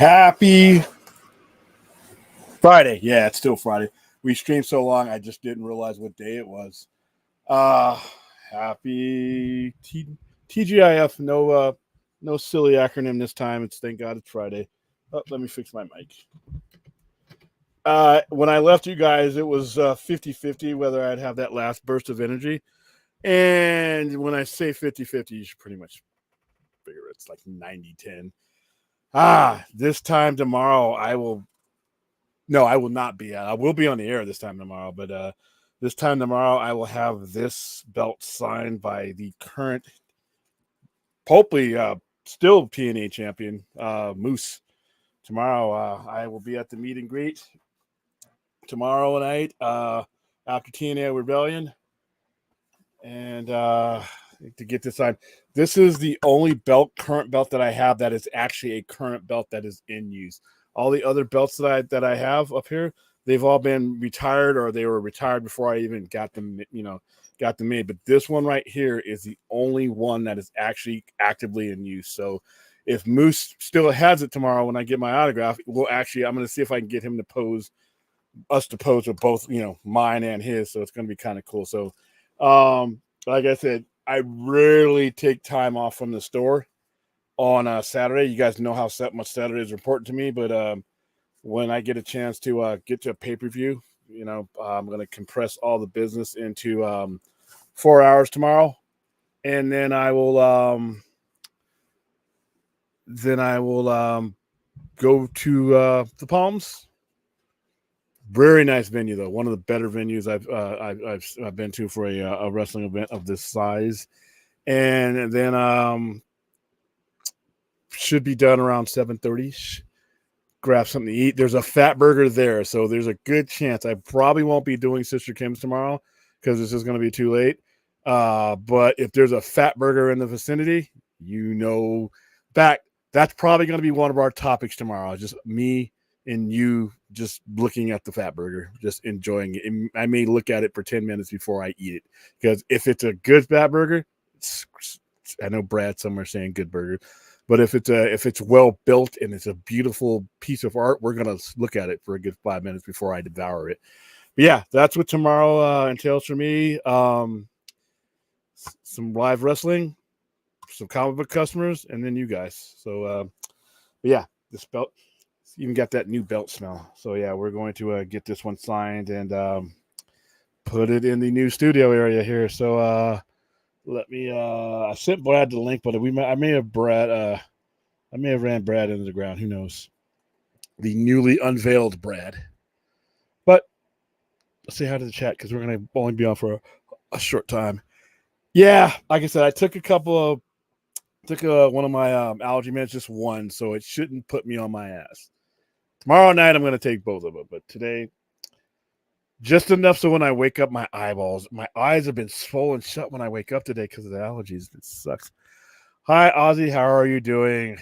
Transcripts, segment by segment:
Happy Friday. Yeah, it's still Friday. We streamed so long, I just didn't realize what day it was. Happy TGIF. No silly acronym this time. It's thank God it's Friday. Oh, let me fix my mic. When I left you guys, it was 50-50 whether I'd have that last burst of energy. And when I say 50-50, you should pretty much figure it's like 90-10. This time tomorrow, I will not be. I will be on the air this time tomorrow, but this time tomorrow, I will have this belt signed by the current, hopefully, still TNA champion, Moose. Tomorrow, I will be at the meet and greet tomorrow night after TNA Rebellion, and to get this signed. This is the only current belt that I have that is actually a current belt that is in use. All the other belts that I have up here, they've all been retired or they were retired before I even got them made. But this one right here is the only one that is actually actively in use. So if Moose still has it tomorrow when I get my autograph, I'm going to see if I can get him to pose with both, mine and his. So it's going to be kind of cool. So, like I said, I rarely take time off from the store on Saturday. You guys know how much Saturday is important to me, but when I get a chance to get to a pay-per-view, I'm going to compress all the business into 4 hours tomorrow, and then I will go to the Palms. Very nice venue, though. One of the better venues I've been to for a wrestling event of this size, and then should be done around 7:30. Grab something to eat. There's a Fat Burger there, so there's a good chance I probably won't be doing Sister Kim's tomorrow because this is going to be too late. But if there's a Fat Burger in the vicinity, that's probably going to be one of our topics tomorrow. Just me and you just looking at the Fat Burger, just enjoying it. And I may look at it for 10 minutes before I eat it, because if it's a good Fat Burger, I know Brad somewhere saying good burger, but if it's well built and it's a beautiful piece of art, we're gonna look at it for a good 5 minutes before I devour it. But yeah, that's what tomorrow entails for me. Some live wrestling, some comic book customers, and then you guys. So yeah, this belt even got that new belt smell. So yeah, we're going to get this one signed and put it in the new studio area here. So let me I sent Brad the link, but I may have ran Brad into the ground. Who knows? The newly unveiled Brad. But let's say hi to the chat because we're gonna only be on for a short time. Yeah, like I said, I took one of my allergy meds, just one, so it shouldn't put me on my ass. Tomorrow night I'm gonna take both of them, but today just enough so when I wake up, my eyes have been swollen shut when I wake up today because of the allergies. It sucks. Hi, Ozzy. How are you doing?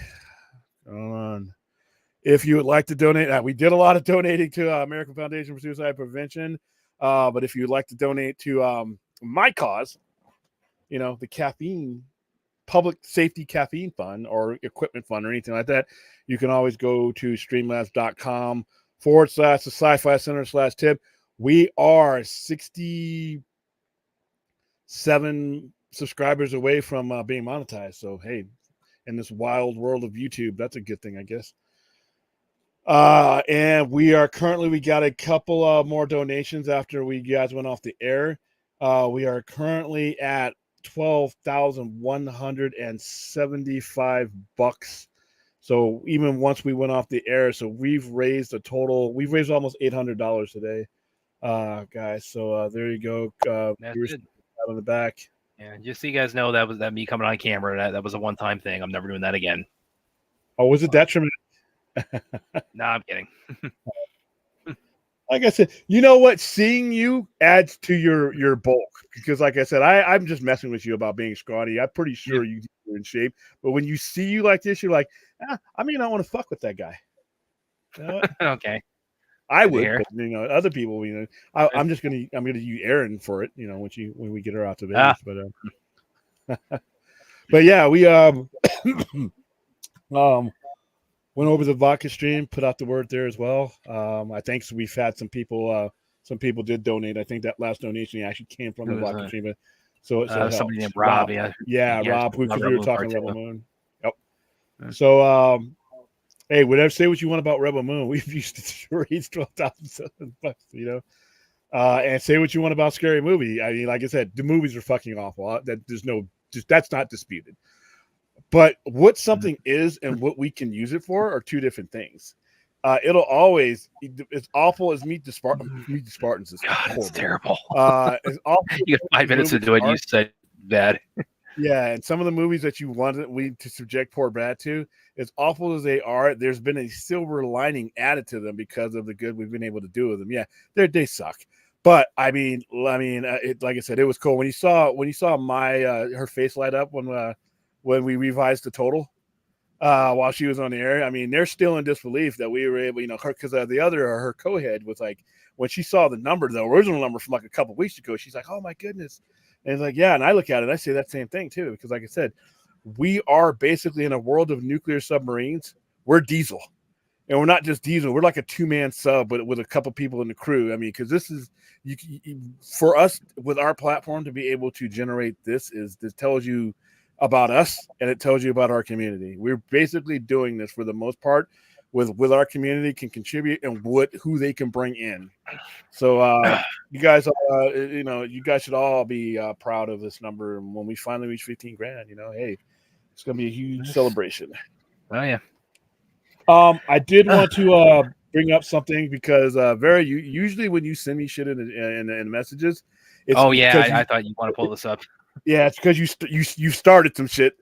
If you would like to donate, we did a lot of donating to American Foundation for Suicide Prevention. But if you'd like to donate to my cause, the caffeine, public safety caffeine fund or equipment fund or anything like that, you can always go to streamlabs.com/the Sci-Fi Center/tip. We are 67 subscribers away from being monetized. So, hey, in this wild world of YouTube, that's a good thing, I guess. And we got a couple more donations after we guys went off the air. We are currently at $12,175. So even once we went off the air, so we've raised almost $800 today, guys. So there you go. That's good. On the back. Yeah, just so you guys know, that was me coming on camera. That was a one-time thing. I'm never doing that again. Oh, was it detrimental? No, I'm kidding. Like I said, you know what? Seeing you adds to your bulk, because, like I said, I'm just messing with you about being scrawny. I'm pretty sure you're in shape, but when you see you like this, you're like, I may not want to fuck with that guy. You know what? Okay. I would, but other people, I'm gonna use Erin for it, when we get her out to Vegas. But yeah, we went over the vodka stream, put out the word there as well. I think we've had some people did donate. I think that last donation actually came from the vodka stream, but so it helped. Somebody named Rob, Rob, because we were talking Rebel Moon. Yep. Yeah. So, hey, whatever, say what you want about Rebel Moon. We've used to raise $12,000, you know. And say what you want about Scary Movie. I mean, like I said, the movies are fucking awful. That's not disputed. But what something is and what we can use it for are two different things. It'll always, as awful as Meet the Spartans is. God, it's terrible. As awful you got 5 minutes to do it, and you said bad. Yeah, and some of the movies that you wanted to subject poor Brad to, as awful as they are, there's been a silver lining added to them because of the good we've been able to do with them. Yeah, they suck, but I mean, like I said, it was cool when you saw my her face light up when we revised the total while she was on the air. I mean, they're still in disbelief that we were able, because her co-head was like, when she saw the original number from like a couple weeks ago, she's like, oh my goodness. And it's like, yeah, and I look at it, and I say that same thing too, because like I said, we are basically in a world of nuclear submarines. We're diesel, and we're not just diesel. We're like a 2-man sub, but with a couple people in the crew. I mean, because this is for us with our platform to be able to generate this tells you about us, and it tells you about our community. We're basically doing this for the most part with our community can contribute and who they can bring in. So you guys should all be proud of this number. And when we finally reach 15 grand, hey, it's going to be a huge celebration. Oh yeah. I did want to bring up something because usually when you send me shit in messages, it's I thought you want to pull this up. Yeah, it's because you started some shit.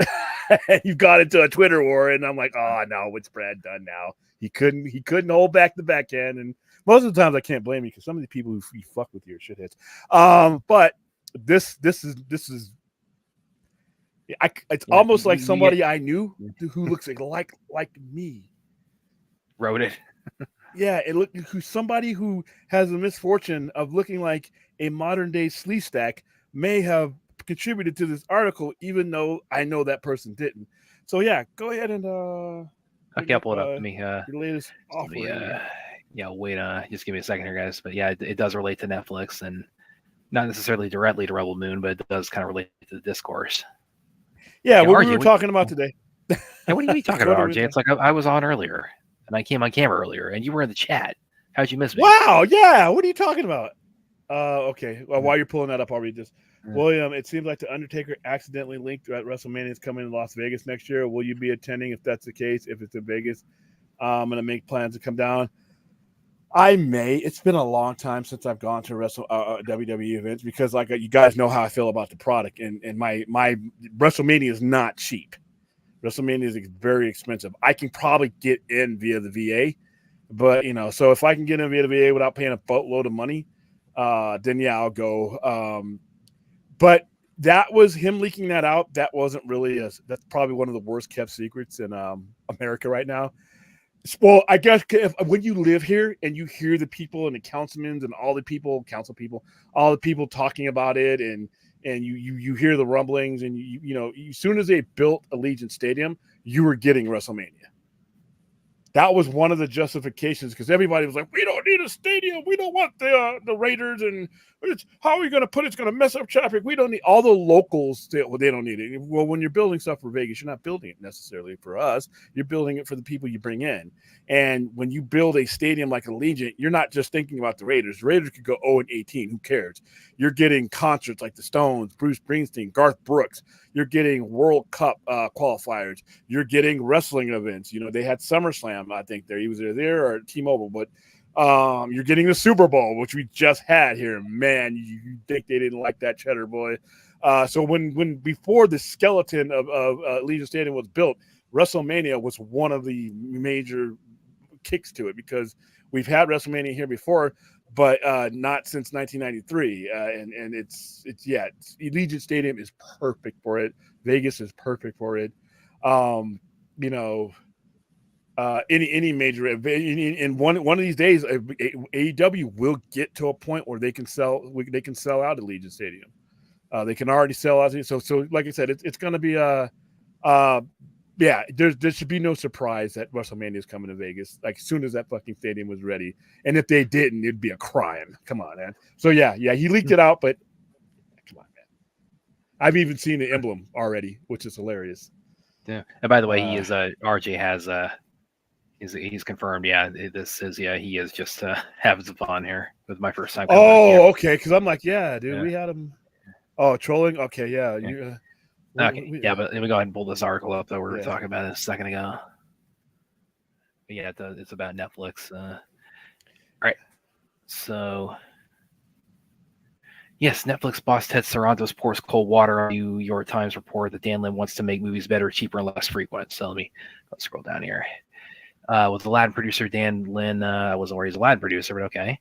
You got into a Twitter war, and I'm like, oh no, what's Brad done now? He couldn't hold back the backhand, and most of the times I can't blame you because some of the people who fuck with you are shitheads. But this is it's almost like somebody I knew who looks like me wrote it. Yeah, somebody who has the misfortune of looking like a modern day sleeve stack may have contributed to this article, even though I know that person didn't. So yeah, go ahead and okay, I'll pull it up. Let me your latest offer. Wait, just give me a second here, guys. But yeah, it does relate to Netflix and not necessarily directly to Rebel Moon, but it does kind of relate to the discourse. Yeah, what we were talking about today. Hey, what are you talking about, RJ? It's like I was on earlier and I came on camera earlier and you were in the chat. How'd you miss me? Wow, yeah. What are you talking about? Okay. Well, while you're pulling that up, I'll read this. William, it seems like the Undertaker accidentally linked that WrestleMania is coming in Las Vegas next year. Will you be attending if that's the case? If it's in Vegas, I'm going to make plans to come down. I may. It's been a long time since I've gone to WWE events because, like, you guys know how I feel about the product, and my WrestleMania is not cheap. WrestleMania is very expensive. I can probably get in via the VA, but so if I can get in via the VA without paying a boatload of money, then yeah, I'll go. But that was him leaking that out. That wasn't really that's probably one of the worst kept secrets in America right now. Well, I guess when you live here and you hear the people and the councilmen and all the people, all the people talking about it, and you hear the rumblings, and as soon as they built Allegiant Stadium, you were getting WrestleMania. That was one of the justifications because everybody was like, we don't need a stadium. We don't want the Raiders. And how are we going to put it? It's going to mess up traffic. We don't need all the locals. They don't need it. Well, when you're building stuff for Vegas, you're not building it necessarily for us. You're building it for the people you bring in. And when you build a stadium like Allegiant, you're not just thinking about the Raiders. The Raiders could go 0-18. Who cares? You're getting concerts like the Stones, Bruce Springsteen, Garth Brooks. You're getting World Cup qualifiers. You're getting wrestling events. They had SummerSlam, I think he was there or T-Mobile, but you're getting the Super Bowl, which we just had here. Man, you think they didn't like that cheddar, boy. So before the skeleton of Allegiant Stadium was built, WrestleMania was one of the major kicks to it because we've had WrestleMania here before, but not since 1993. And it's Allegiant Stadium is perfect for it. Vegas is perfect for it. Any major in one of these days, AEW will get to a point where they can sell out Allegiant Stadium. They can already sell out. So like I said, it's going to be yeah, there should be no surprise that WrestleMania is coming to Vegas. Like as soon as that fucking stadium was ready, and if they didn't, it'd be a crime. Come on, man. So yeah, he leaked it out, but come on, man. I've even seen the emblem already, which is hilarious. Yeah. And by the way, he is RJ has he's confirmed. Yeah, this is he is just having some fun here with my first time. Okay, because I'm like, yeah, dude, we had him. Oh, trolling. Okay, yeah. Okay, but let me go ahead and pull this article up that we were talking about a second ago. But yeah, it's about Netflix. All right, so yes, Netflix boss Ted Sarandos pours cold water on New York Times report that Dan Lin wants to make movies better, cheaper, and less frequent. So let's scroll down here. With Aladdin producer Dan Lin, I wasn't aware he's a Aladdin producer, but okay.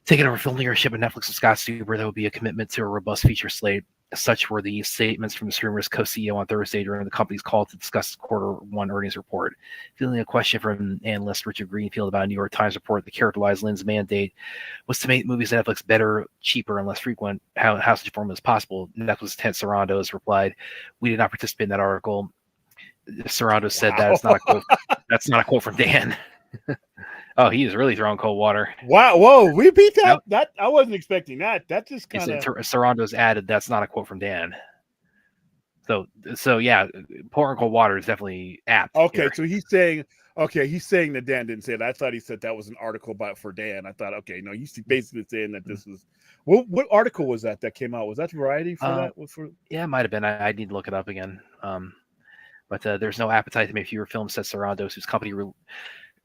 Taking over film leadership at Netflix and Scott Stuber, there will be a commitment to a robust feature slate. Such were the statements from the streamer's co-CEO on Thursday during the company's call to discuss Q1 earnings report. Fielding a question from analyst Richard Greenfield about a New York Times report that characterized Lin's mandate was to make movies at Netflix better, cheaper, and less frequent. How such a formula is possible? Netflix Ted Sarandos replied, "We did not participate in that article." Sarandos said that it's not a quote. That's not a quote from Dan. Oh, he is really throwing cold water. Wow! Whoa, we beat that. That I wasn't expecting that. That just kind of. Sarandos added, "That's not a quote from Dan." So yeah, pouring cold water is definitely apt. Okay, here. so he's saying that Dan didn't say it. I thought he said that was an article for Dan. I thought, okay, no, he's basically saying that this was. What article was that came out? Was that Variety for that? Yeah, it might have been. I need to look it up again. But there's no appetite to make fewer films, said Sarandos, whose company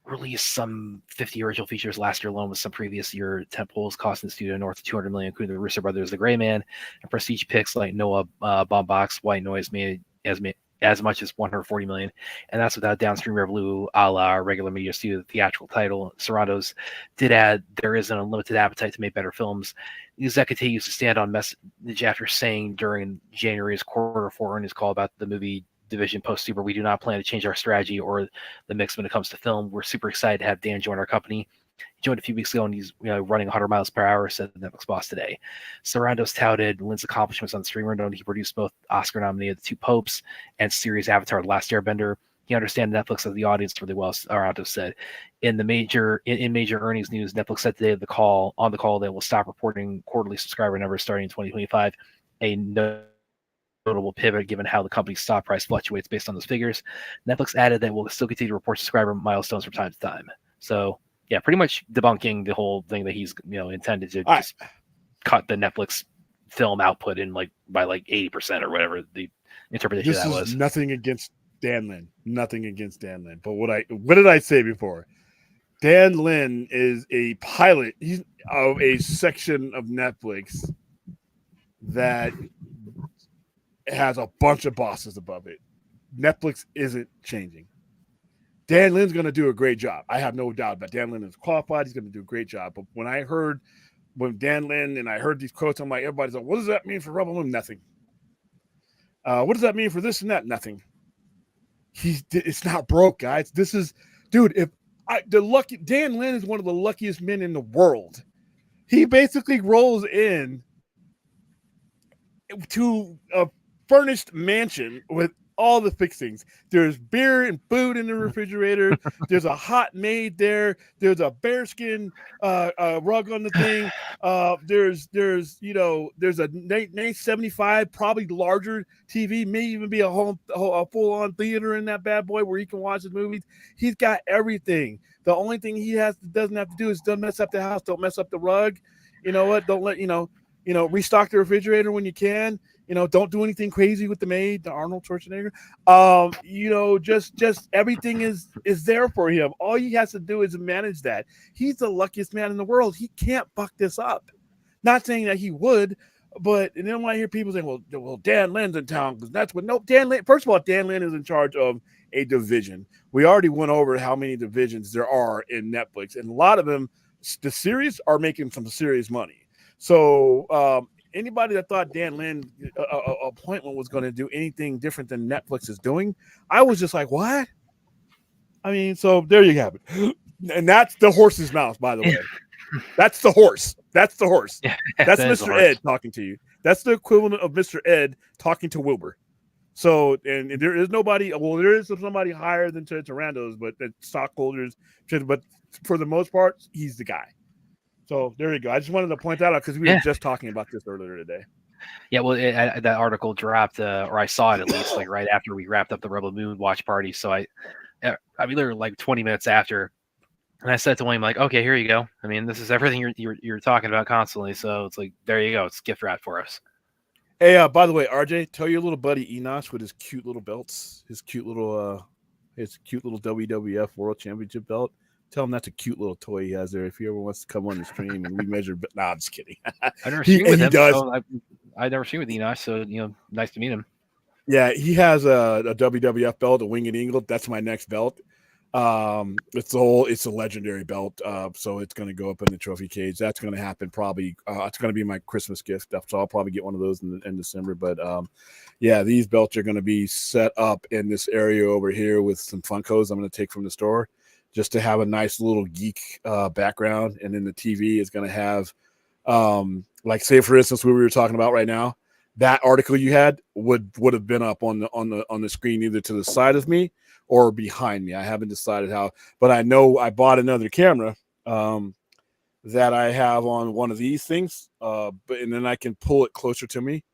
released some 50 original features last year alone, with some previous year tentpoles costing the studio north of $200 million, including the Russo Brothers, The Gray Man, and prestige picks like Noah Baumbach's White Noise made as much as $140 million, and that's without downstream revenue a la regular media studio. The theatrical title. Sarandos did add, there is an unlimited appetite to make better films. The exec continues to stand on message after saying during January's Q4 earnings call about the movie division post-Super, "We do not plan to change our strategy or the mix when it comes to film. We're super excited to have Dan join our company. He joined a few weeks ago and he's running 100 miles per hour," said the Netflix boss today. Sarandos touted Lin's accomplishments on the streamer, noting he produced both Oscar-nominated The Two Popes and series Avatar: The Last Airbender. He understands Netflix as the audience really well, Sarandos said. In major earnings news, Netflix said today on the call they will stop reporting quarterly subscriber numbers starting in 2025. A notable pivot given how the company's stock price fluctuates based on those figures. Netflix added that we'll still continue to report subscriber milestones from time to time. So yeah, pretty much debunking the whole thing that he's intended to just cut the Netflix film output in by 80% or whatever the interpretation of that was. Nothing against Dan Lin. Nothing against Dan Lin. But what did I say before? Dan Lin is a pilot of a section of Netflix that has a bunch of bosses above it. Netflix isn't changing. Dan Lin's going to do a great job. I have no doubt about it. Dan Lin is qualified. He's going to do a great job. But when Dan Lin and I heard these quotes, I'm like, everybody's like, what does that mean for Rebel Moon? Nothing. What does that mean for this and that? Nothing. It's not broke, guys. This is, dude, Dan Lin is one of the luckiest men in the world. He basically rolls in to a furnished mansion with all the fixings. There's beer and food in the refrigerator. There's a hot maid there. There's a bearskin rug on the thing. There's a nice 75, probably larger TV, may even be a full-on theater in that bad boy where he can watch his movies. He's got everything. The only thing he doesn't have to do is don't mess up the house, don't mess up the rug. You know what? Don't let restock the refrigerator when you can. Don't do anything crazy with the maid, the Arnold Schwarzenegger. Just everything is there for him. All he has to do is manage that. He's the luckiest man in the world. He can't fuck this up. Not saying that he would, but and then when I hear people saying, well, Dan Lin's in town because that's what. No, Dan Lin. First of all, Dan Lin is in charge of a division. We already went over how many divisions there are in Netflix, and a lot of them, the series are making some serious money. So anybody that thought Dan Lin appointment was going to do anything different than Netflix is doing, I was just like, what? I mean, so there you have it. And that's the horse's mouth, by the way. That's the horse. That's the horse. Yeah, that's Mr. Ed talking to you. That's the equivalent of Mr. Ed talking to Wilbur. So, and there is nobody. Well, there is somebody higher than Tarandos, but the stockholders. But for the most part, he's the guy. So there you go. I just wanted to point that out because we were just talking about this earlier today. Yeah, well, that article dropped, or I saw it at least, like right after we wrapped up the Rebel Moon watch party. So I mean, literally like 20 minutes after, and I said to William, like, okay, here you go. I mean, this is everything you're talking about constantly. So it's like, there you go. It's gift wrap for us. Hey, by the way, RJ, tell your little buddy Enosh with his cute little belts, his cute little WWF World Championship belt. Tell him that's a cute little toy he has there. If he ever wants to come on the stream and we measure, but nah, I'm just kidding. I've never seen with him. Does. So I've never seen with Enosh, so nice to meet him. Yeah, he has a WWF belt, a Winged Eagle. That's my next belt. It's a legendary belt. So it's going to go up in the trophy cage. That's going to happen probably. It's going to be my Christmas gift. So I'll probably get one of those in December. But yeah, these belts are going to be set up in this area over here with some Funkos I'm going to take from the store, just to have a nice little geek background. And then the TV is going to have, like, say for instance, what we were talking about right now. That article you had would have been up on the screen either to the side of me or behind me. I haven't decided how, but I know I bought another camera that I have on one of these things, and then I can pull it closer to me.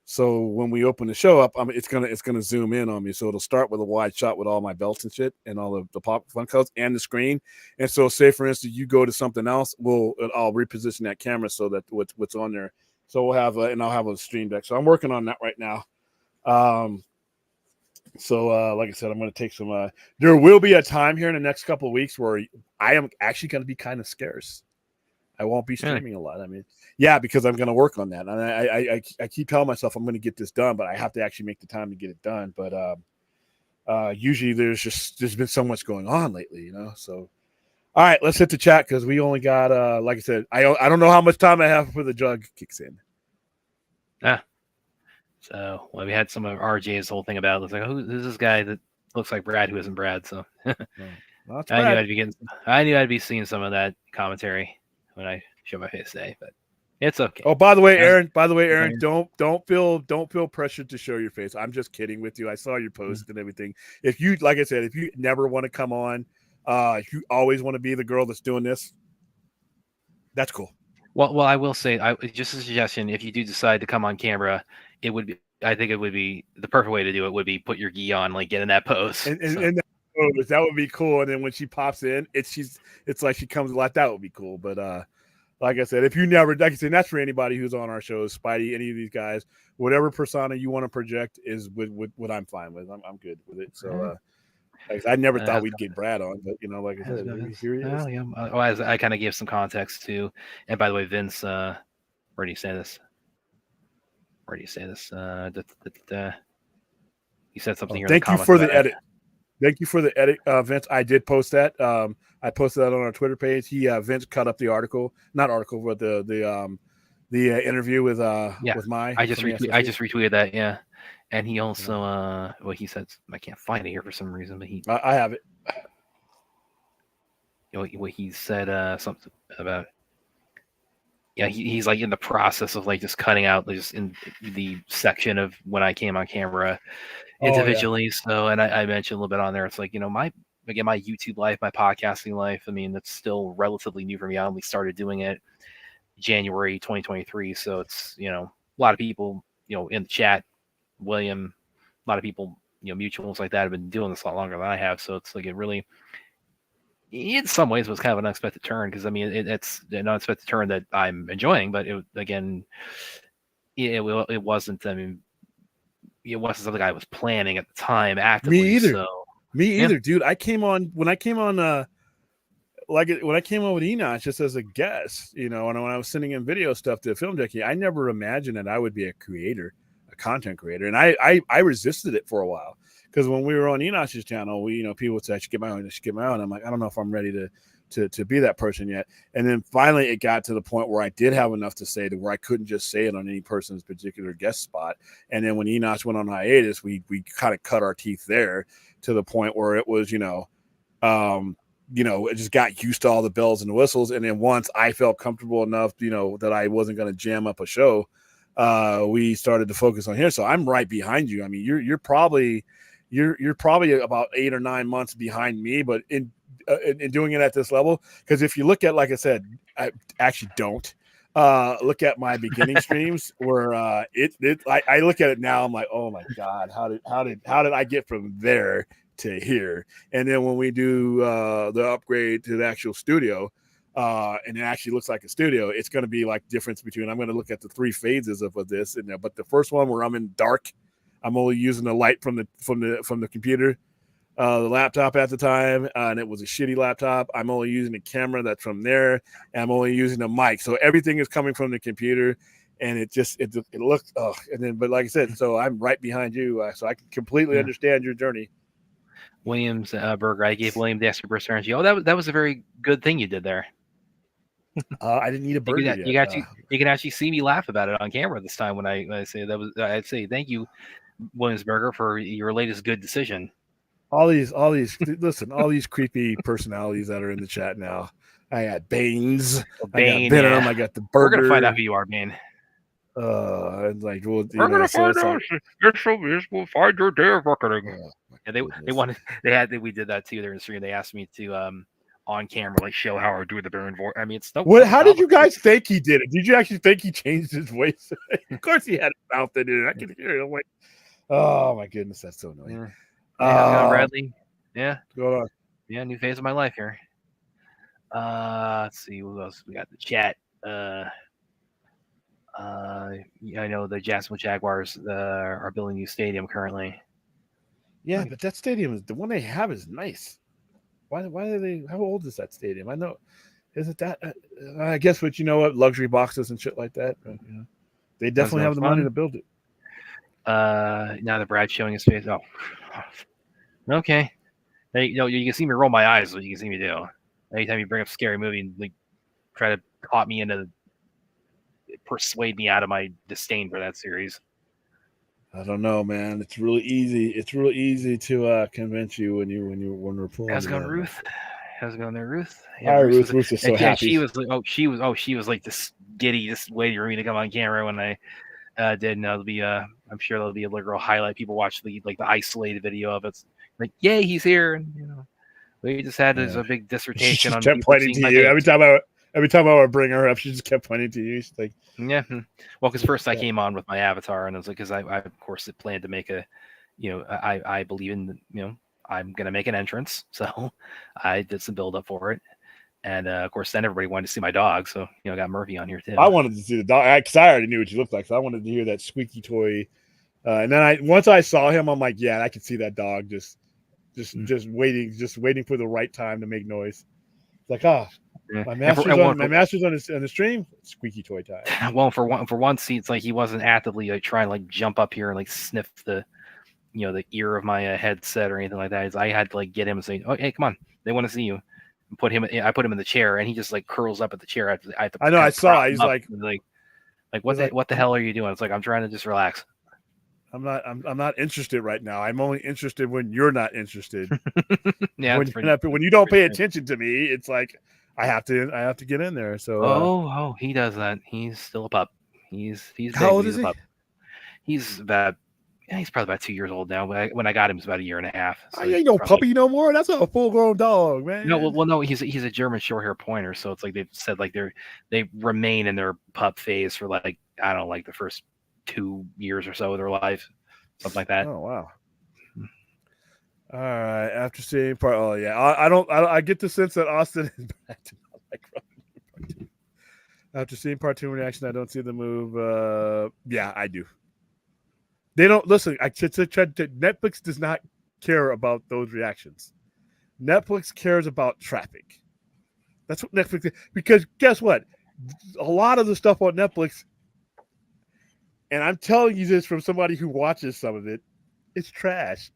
So when we open the show up, it's gonna zoom in on me. So it'll start with a wide shot with all my belts and shit and all of the pop fun codes and the screen. And so, say for instance, you go to something else, I'll reposition that camera so that what's on there. So we'll have and I'll have a stream deck. So I'm working on that right now. So like I said, I'm going to take some. There will be a time here in the next couple of weeks where I am actually going to be kind of scarce. I won't be streaming a lot. I mean, yeah, because I'm going to work on that, and I keep telling myself I'm going to get this done, but I have to actually make the time to get it done. But usually there's been so much going on lately, So, all right, let's hit the chat because we only got like I said, I don't know how much time I have before the drug kicks in. So we had some of RJ's whole thing about it. It's like, who's this guy that looks like Brad who isn't Brad? So I knew I'd be seeing some of that commentary when I show my face today, but it's okay. Oh, by the way, Aaron, don't feel pressured to show your face. I'm just kidding with you. I saw your post and everything. If you, like I said, if you never want to come on, if you always want to be the girl that's doing this, that's cool. Well, I will say, just a suggestion: if you do decide to come on camera, I think it would be the perfect way to do it. Would be put your gi on, like get in that pose. And that would be cool. And then when she pops in, it's like she comes like that would be cool. But like I said, if you never, like I said, that's for anybody who's on our shows, Spidey, any of these guys, whatever persona you want to project is what I'm fine with. I'm good with it. So. I never thought we'd get Brad on, but like I said, here he is. Yeah. I kind of gave some context too. And by the way, Vince, where do you say this? You said something here. Thank you for the edit. Thank you for the edit, Vince. I did post that. I posted that on our Twitter page. Vince cut up the article, not article, but the interview with my. I just retweeted that. Yeah. And he also, he said, I can't find it here for some reason, but I have it. What he said, something about, he's like in the process of like just cutting out just in the section of when I came on camera individually. So, and I mentioned a little bit on there. It's like, my YouTube life, my podcasting life. I mean, that's still relatively new for me. I only started doing it January 2023. So it's, a lot of people, in the chat, William, a lot of people, mutuals like that have been doing this a lot longer than I have. So it's like it really, in some ways, was kind of an unexpected turn because I mean it's an unexpected turn that I'm enjoying, but it wasn't. I mean, it wasn't something I was planning at the time actively. Me either. So, Me either, dude. When I came on with Enoch just as a guest, and when I was sending in video stuff to Film Junkie, I never imagined that I would be a content creator, and I resisted it for a while because when we were on Enoch's channel, people would say I should get my own. I'm like, I don't know if I'm ready to be that person yet. And then finally, it got to the point where I did have enough to say to where I couldn't just say it on any person's particular guest spot. And then when Enoch went on hiatus, we kind of cut our teeth there to the point where it was, it just got used to all the bells and whistles. And then once I felt comfortable enough, that I wasn't going to jam up a show. we started to focus on here. So I'm right behind you. I mean, you're probably about 8 or 9 months behind me, but in doing it at this level, because if you look at, like I said, I actually don't look at my beginning streams where I look at it now. I'm like, oh my god, how did I get from there to here? And then when we do the upgrade to the actual studio, and it actually looks like a studio, it's going to be like difference between. I'm going to look at the 3 phases of this, and but the first one where I'm in dark, I'm only using the light from the computer. The laptop at the time, and it was a shitty laptop. I'm only using a camera that's from there, and I'm only using a mic. So everything is coming from the computer, and it looks. Oh, and then, but like I said, so I'm right behind you, so I can completely understand your journey. Williams Burger. I gave William the extra burst energy. Oh, that was a very good thing you did there. I didn't eat a burger yet. You can actually see me laugh about it on camera this time when I say that was. I'd say thank you, Williams Burger, for your latest good decision. All these listen, all these creepy personalities that are in the chat now. I got Baines, Bane, I got Venom, I got the burger. We're gonna find out who you are, Bane. And like, well, we're gonna find out. Yes, we'll find your day of reckoning. Yeah, we did that too. They're in stream. They asked me to on camera like show how I do the Baron voice. I mean, it's no. How did you guys think he did it? Did you actually think he changed his voice? Of course, he had a mouth in it. I can hear it. I'm like, oh my goodness, that's so annoying. Yeah. How's it going, Bradley? Yeah. What's going on? Yeah, new phase of my life here. Let's see what else we got. The chat. I know the Jacksonville Jaguars are building a new stadium currently. Yeah, but that stadium is the one they have is nice. Why are they? How old is that stadium? I know. Is it that? I guess, but you know what? Luxury boxes and shit like that. But, you know, they definitely have the money to build it. Now that Brad's showing his face. Oh, okay. Hey, you can see me roll my eyes. What you can see me do. Anytime you bring up a scary movie and like try to caught me into persuade me out of my disdain for that series. I don't know, man. It's really easy. It's really easy to convince you when we're pulling. How's it going, Ruth? How's it going there, Ruth? Yeah, Ruth is so happy. She was like, she was like this giddy, just waiting for me to come on camera when I did. And that'll be I'm sure there'll be a literal highlight. People watch the isolated video of it. It's like, yay, he's here, and we just had this a big dissertation she on. Kept pointing to you every time I would bring her up. She just kept pointing to you. She's like, yeah. Well, because first I came on with my avatar, and I was like, because I of course planned to make a, I believe in I'm gonna make an entrance, so I did some build up for it, and of course then everybody wanted to see my dog, so I got Murphy on here too. I wanted to see the dog because I already knew what you looked like, so I wanted to hear that squeaky toy. And then once I saw him, I'm like, yeah, I could see that dog just waiting for the right time to make noise. It's like, my master's on the stream. Squeaky toy time. Well, for once, it's like he wasn't actively like trying to like jump up here and like sniff the, the ear of my headset or anything like that. I had to like get him and say, "Oh, hey, come on, they want to see you." And I put him in the chair, and he just like curls up at the chair. I know. I saw. He's like what the hell are you doing? It's like I'm trying to just relax. I'm not interested right now. I'm only interested when you're not interested. Yeah. When you don't pay attention to me, it's like I have to get in there. So he does that. He's still a pup. He's how old is he? Pup. He's probably about 2 years old now. When I got him, it's about 1.5 years. So he ain't no puppy no more. That's a full grown dog, man. No, no, he's a German short hair pointer. So it's like they've said like they remain in their pup phase for like I don't know, like the first 2 years or so of their life, something like that. Oh wow. All right. After seeing part, I get the sense that Austin is back to not like Robin. After seeing part 2 reaction, I don't see the move. Yeah, I do. They don't listen. Netflix does not care about those reactions. Netflix cares about traffic. That's what Netflix. Because guess what? A lot of the stuff on Netflix, and I'm telling you this from somebody who watches some of it, it's trash.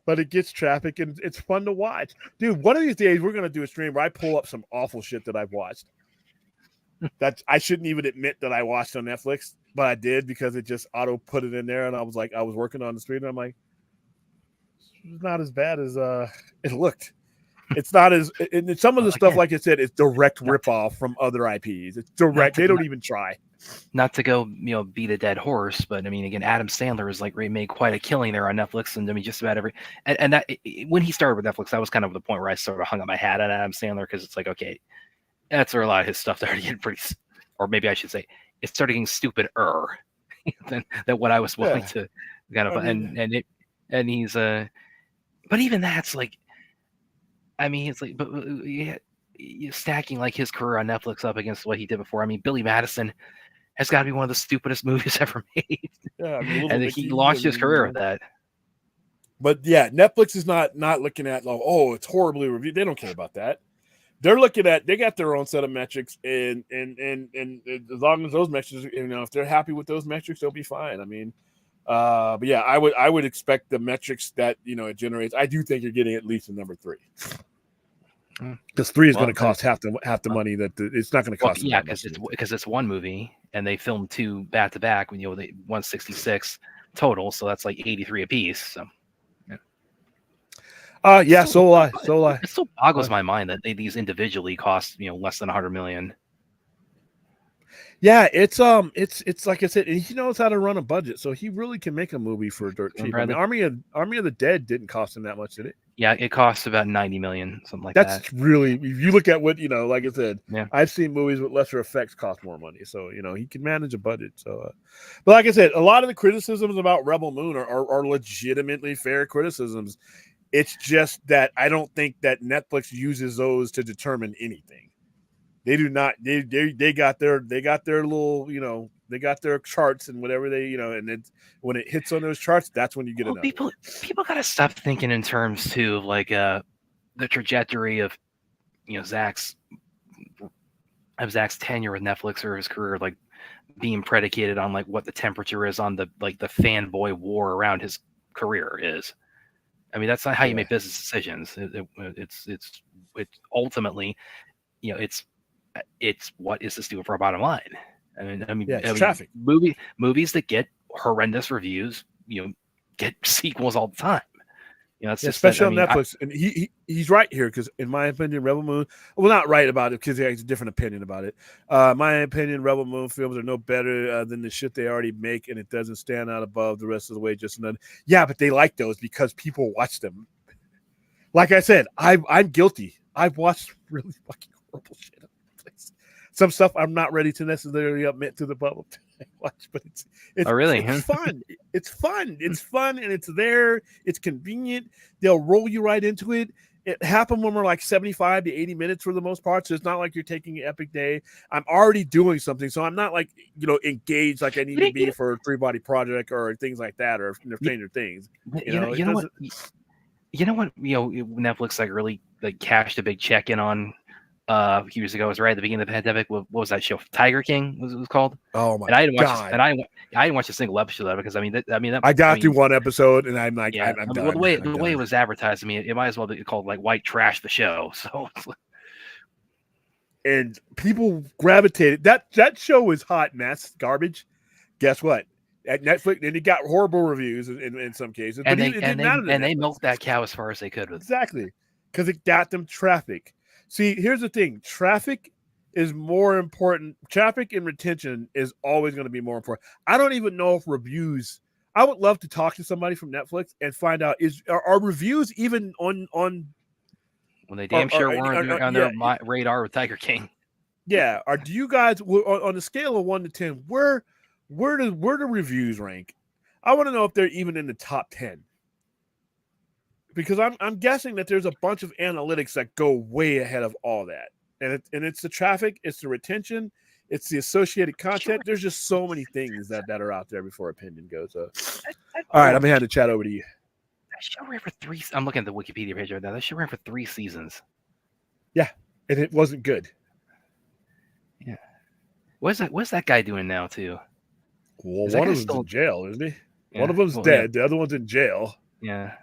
But it gets traffic and it's fun to watch. Dude, one of these days we're gonna do a stream where I pull up some awful shit that I've watched. That I shouldn't even admit that I watched on Netflix, but I did because it just auto put it in there, and I was working on the stream, and I'm like, it's not as bad as it looked. It's not as and some of the stuff, Again, like I said, it's direct not ripoff from other IPs. It's not direct. to They don't even try. not to go beat a dead horse, but I mean, again, Adam Sandler has like made quite a killing there on Netflix, and I mean, just about every and that when he started with Netflix, that was kind of the point where I sort of hung up my hat at Adam Sandler, because it's like, okay, that's where a lot of his stuff started getting pretty, or maybe I should say, it started getting stupider than what I was willing to kind of, I mean, and he's but even that's like, I mean, it's like, but yeah, you're stacking like his career on Netflix up against what he did before. I mean, Billy Madison has got to be one of the stupidest movies ever made. I mean, Little And Nicky, he launched his career with that. But yeah, Netflix is not looking at like, oh, it's horribly reviewed. They don't care about that. They're looking at, they got their own set of metrics, and as long as those metrics, if they're happy with those metrics, they'll be fine. I mean, but yeah, I would expect the metrics that it generates. I do think you're getting at least a number 3. Because 3 is going to cost half the money that it's not going to cost. Yeah, because it's one movie, and they filmed 2 back to back. When they 166 total, so that's like 83 apiece. So yeah, so will I. It still boggles my mind that these individually cost less than 100 million. Yeah, it's like I said, he knows how to run a budget, so he really can make a movie for dirt cheap. I mean, Army of the Dead didn't cost him that much, did it? Yeah, it costs about 90 million, something like that. That's really, if you look at what like I said, yeah. I've seen movies with lesser effects cost more money, so he can manage a budget. So, but like I said, a lot of the criticisms about Rebel Moon are legitimately fair criticisms. It's just that I don't think that Netflix uses those to determine anything. They do not. They got their little they got their charts and whatever they and when it hits on those charts, that's when you get another. People got to stop thinking in terms too of like the trajectory of Zach's tenure with Netflix or his career like being predicated on like what the temperature is on the fanboy war around his career is. I mean, that's not how you make business decisions. It's ultimately, it's what is this doing for our bottom line? I mean, traffic. Movies that get horrendous reviews, get sequels all the time. Especially on Netflix. And he's right here because, in my opinion, Rebel Moon. Well, not right about it because he has a different opinion about it. My opinion, Rebel Moon films are no better than the shit they already make, and it doesn't stand out above the rest of the way. Just another. Yeah, but they like those because people watch them. Like I said, I'm guilty. I've watched really fucking horrible shit on Netflix. Some stuff I'm not ready to necessarily admit to the public to watch, but it's really it's fun. It's fun. It's fun, and it's there. It's convenient. They'll roll you right into it. It happened when we're like 75 to 80 minutes for the most part, so it's not like you're taking an epic day. I'm already doing something, so I'm not like engaged like I need to be for a 3-body project or things like that, or Stranger Things. You know what? Netflix like really like cashed a big check in on a few years ago. It was right at the beginning of the pandemic. What was that show? Tiger King was called. Oh my god! I didn't watch a single episode of it because I got through one episode and I'm like, I'm done. Well, the way it was advertised to me, it might as well be called like White Trash the Show. So, and people gravitated. That show was hot mess garbage. Guess what? At Netflix, and it got horrible reviews in some cases. And they milked that cow as far as they could. Exactly, because it got them traffic. See, here's the thing: traffic is more important. Traffic and retention is always going to be more important. I don't even know if reviews. I would love to talk to somebody from Netflix and find out are reviews even on. When they damn sure weren't on their radar with Tiger King. Yeah, do you guys on a scale of 1 to 10? Where do reviews rank? I want to know if they're even in the top 10. Because I'm guessing that there's a bunch of analytics that go way ahead of all that, and it's the traffic, it's the retention, it's the associated content. There's just so many things that are out there before opinion goes up. All right, I'm gonna hand the chat over to you. That show ran for 3. I'm looking at the Wikipedia page right now. That show ran for 3 seasons. Yeah, and it wasn't good. Yeah, what's that guy doing now too? Well, one of them's in jail, isn't he? Yeah. One of them's dead. Yeah. The other one's in jail. Yeah.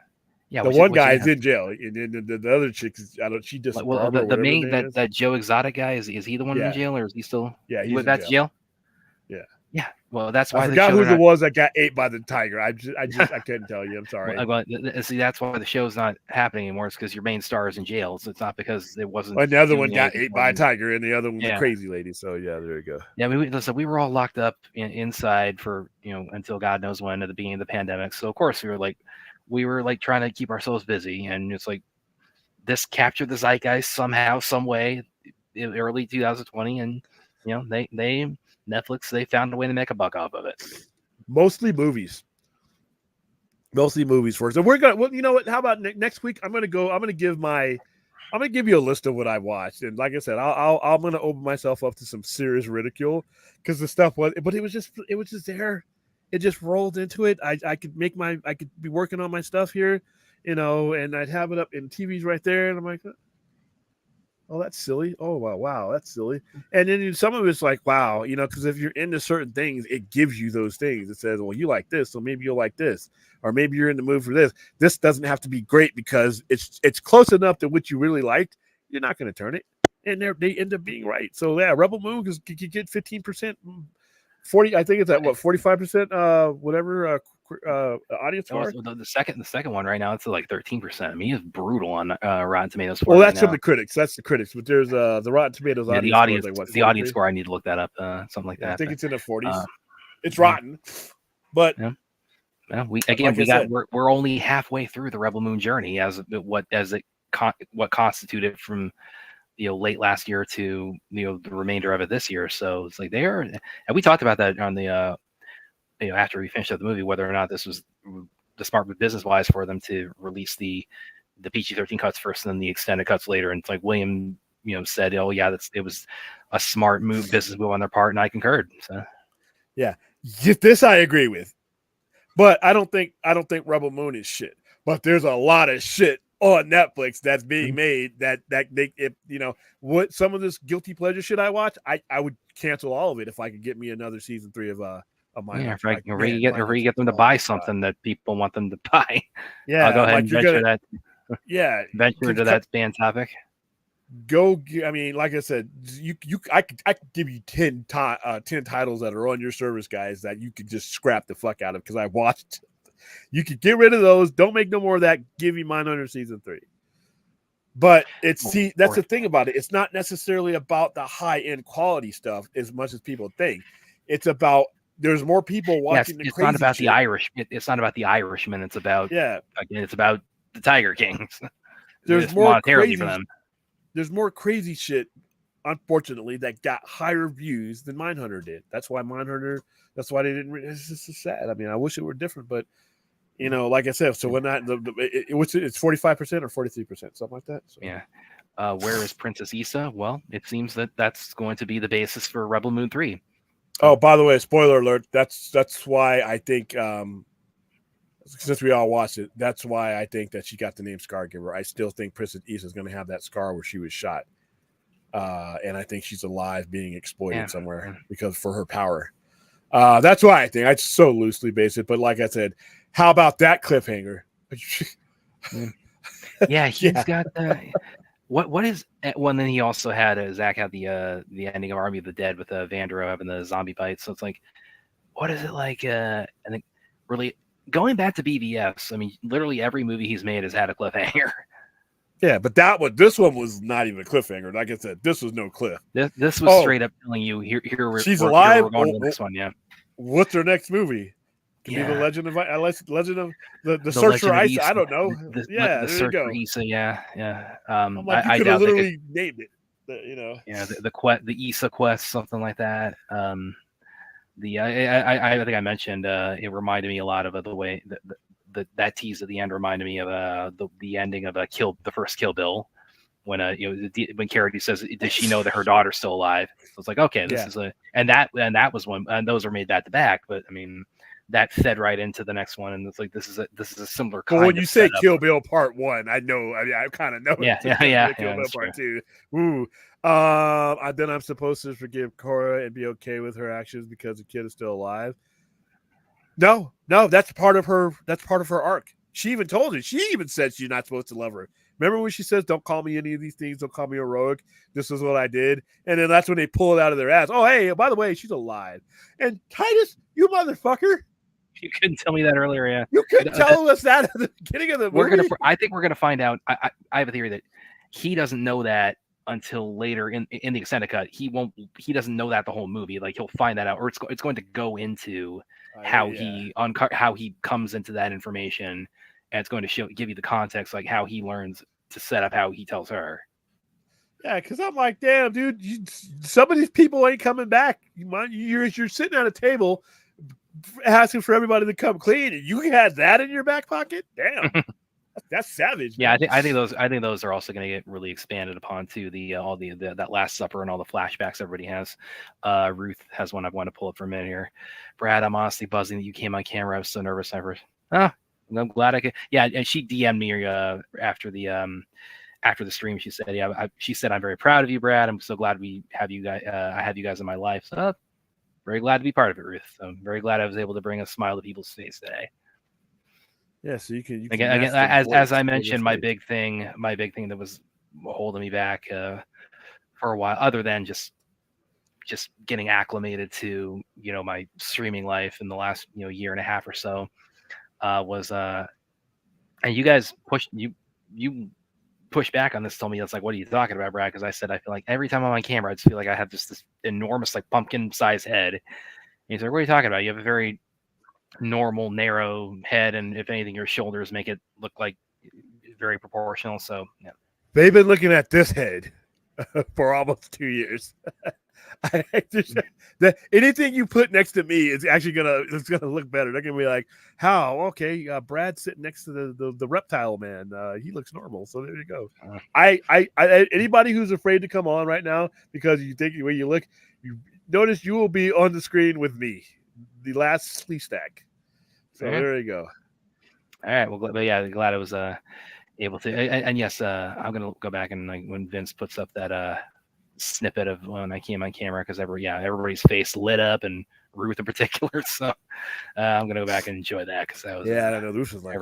Yeah, the one guy is in jail, and the other chick is. She just the main that Joe Exotic guy is he the one in jail or is he still? Yeah, he's back to jail. Yeah. Yeah. Well, that's I why they forgot show who they're the not. was that got ate by the tiger. I couldn't tell you. I'm sorry. See, that's why the show's not happening anymore. It's because your main star is in jail. So it's not because it wasn't And the other one doing got anything ate for by a them. tiger, and the other one was a Yeah. crazy lady. So yeah, there you go. Yeah, I mean, listen, we were all locked up inside for until God knows when at the beginning of the pandemic. So of course we were like trying to keep ourselves busy, and it's like this captured the zeitgeist somehow, some way, in early 2020, and they Netflix they found a way to make a buck off of it. Mostly movies first. And we're gonna. Well, you know what? How about next week? I'm gonna give you a list of what I watched, and like I said, I'm gonna open myself up to some serious ridicule because the stuff was, but it was just there. It just rolled into it. I could be working on my stuff here, and I'd have it up in TV's right there, and I'm like, oh, that's silly. Oh, wow, that's silly. And then some of it's like, wow, because if you're into certain things, it gives you those things. It says, well, you like this, so maybe you'll like this, or maybe you're in the mood for this. This doesn't have to be great because it's close enough to what you really liked. You're not going to turn it, and they end up being right. So yeah, Rebel Moon can get 15%, 40. I think it's at what 45%, whatever. Audience score. The second one right now it's like 13%. I mean, it's brutal on Rotten Tomatoes. Well, that's from the critics. That's the critics, but there's the Rotten Tomatoes audience. The audience score is like what? The audience score. I need to look that up. Something like that. I think it's in the 40s. It's rotten, but we're only halfway through the Rebel Moon journey as what constituted from late last year to the remainder of it this year. So it's like and we talked about that on the after we finished up the movie, whether or not this was the smart move business wise for them to release the PG-13 cuts first and then the extended cuts later. And it's like William, said, oh yeah, it was a smart business move on their part, and I concurred. So yeah, this I agree with, but I don't think Rebel Moon is shit. But there's a lot of shit on Netflix that's being made that what some of this guilty pleasure shit I watch, I would cancel all of it if I could get me another season 3 of mine. Yeah, if you get them to buy something that people want them to buy. Yeah, I'll go ahead and venture that. Yeah, venture into that band topic. I mean, like I said, I could give you 10 titles that are on your service, guys, that you could just scrap the fuck out of because I watched. You could get rid of those. Don't make no more of that. Give me mine under season 3. But that's the thing about it. It's not necessarily about the high end quality stuff as much as people think. It's about there's more people watching the crazy shit. It's not about the Irish. It's not about the Irishman. It's about it's about the Tiger Kings. There's more crazy for them. There's more crazy shit, unfortunately, that got higher views than Mindhunter did. That's why that's why they didn't. It's just sad. I mean, I wish it were different, but like I said, so when it's 45% or 43%, something like that. So. Yeah. Where is Princess Issa? Well, it seems that's going to be the basis for Rebel Moon 3. Oh, by the way, spoiler alert. That's why I think, since we all watched it, that's why I think that she got the name Scargiver. I still think Princess Issa is going to have that scar where she was shot. And I think she's alive being exploited somewhere because for her power. That's why I think I so loosely base it. But like I said, how about that cliffhanger? Yeah, he's got the what is one. Then he also had Zach had the ending of Army of the Dead with Vandero having the zombie bites. So it's like, what is it like? I think really going back to BVS. I mean, literally every movie he's made has had a cliffhanger. Yeah, but this one was not even a cliffhanger. Like I said, this was no cliff. This was straight up telling you here she's alive. We're going to the next one. Yeah. What's their next movie? Could be the Legend of the Search for Issa. I don't know. The Search for Issa. Yeah. I'm like, you could have literally named it. Yeah, the Issa quest, something like that. I think I mentioned it reminded me a lot of the way that tease at the end reminded me of the ending of the first Kill Bill. When when Carity says, does she know that her daughter's still alive? So it's like, okay, this is and that was one, and those are made back to back. But I mean, that fed right into the next one, and it's like this is a similar kind. Well, when you say Kill Bill Part 1, I know. I mean, I kind of know. Yeah. Kill Bill Part 2. Ooh. Then I'm supposed to forgive Cora and be okay with her actions because the kid is still alive. No, that's part of her. That's part of her arc. She even told her. She even said she's not supposed to love her Remember when she says, "Don't call me any of these things. Don't call me heroic. This is what I did." And then that's when they pull it out of their ass. Oh, hey, by the way, she's alive. And Titus, you motherfucker, You couldn't tell me that earlier, yeah. you couldn't tell us that at the beginning of the movie. I think we're gonna find out. I have a theory that he doesn't know that until later in the extended cut. He doesn't know that the whole movie. Like he'll find that out, or it's going to go into how he comes into that information, and it's going to give you the context, like how he learns to set up how he tells her. Yeah, because I'm like, damn, dude, some of these people ain't coming back. You're sitting at a table asking for everybody to come clean, and you had that in your back pocket. Damn, that's savage. Yeah, I think those are also going to get really expanded upon too. That Last Supper and all the flashbacks everybody has. Ruth has one I want to pull up for a minute here. Brad, I'm honestly buzzing that you came on camera. I was so nervous. I'm glad I could. Yeah, and she DM'd me after the stream. She said, she said, I'm very proud of you, Brad. I'm so glad we have you guys. I have you guys in my life. So very glad to be part of it, Ruth. So I'm very glad I was able to bring a smile to people's face today. Yeah, so you can again as I mentioned, my big thing that was holding me back for a while, other than just getting acclimated to my streaming life in the last year and a half or so, was and you guys push back on this, told me it's like, what are you talking about, Brad? Because I said I feel like every time I'm on camera, I just feel like I have this enormous like pumpkin sized head. And he's like, what are you talking about? You have a very normal narrow head, and if anything, your shoulders make it look like very proportional. So yeah, they've been looking at this head for almost 2 years. Anything you put next to me is actually gonna look better. They're gonna be like, how? Okay, Brad's sitting next to the reptile man. He looks normal. So there you go. Anybody who's afraid to come on right now because you think the way you look, you notice you will be on the screen with me, the last sleeve stack. So there you go. All right. Well, glad I was able to. And yes, I'm gonna go back and like when Vince puts up that snippet of when I came on camera, because everybody's face lit up, and Ruth in particular. So I'm gonna go back and enjoy that, because that was I don't know. Ruth was like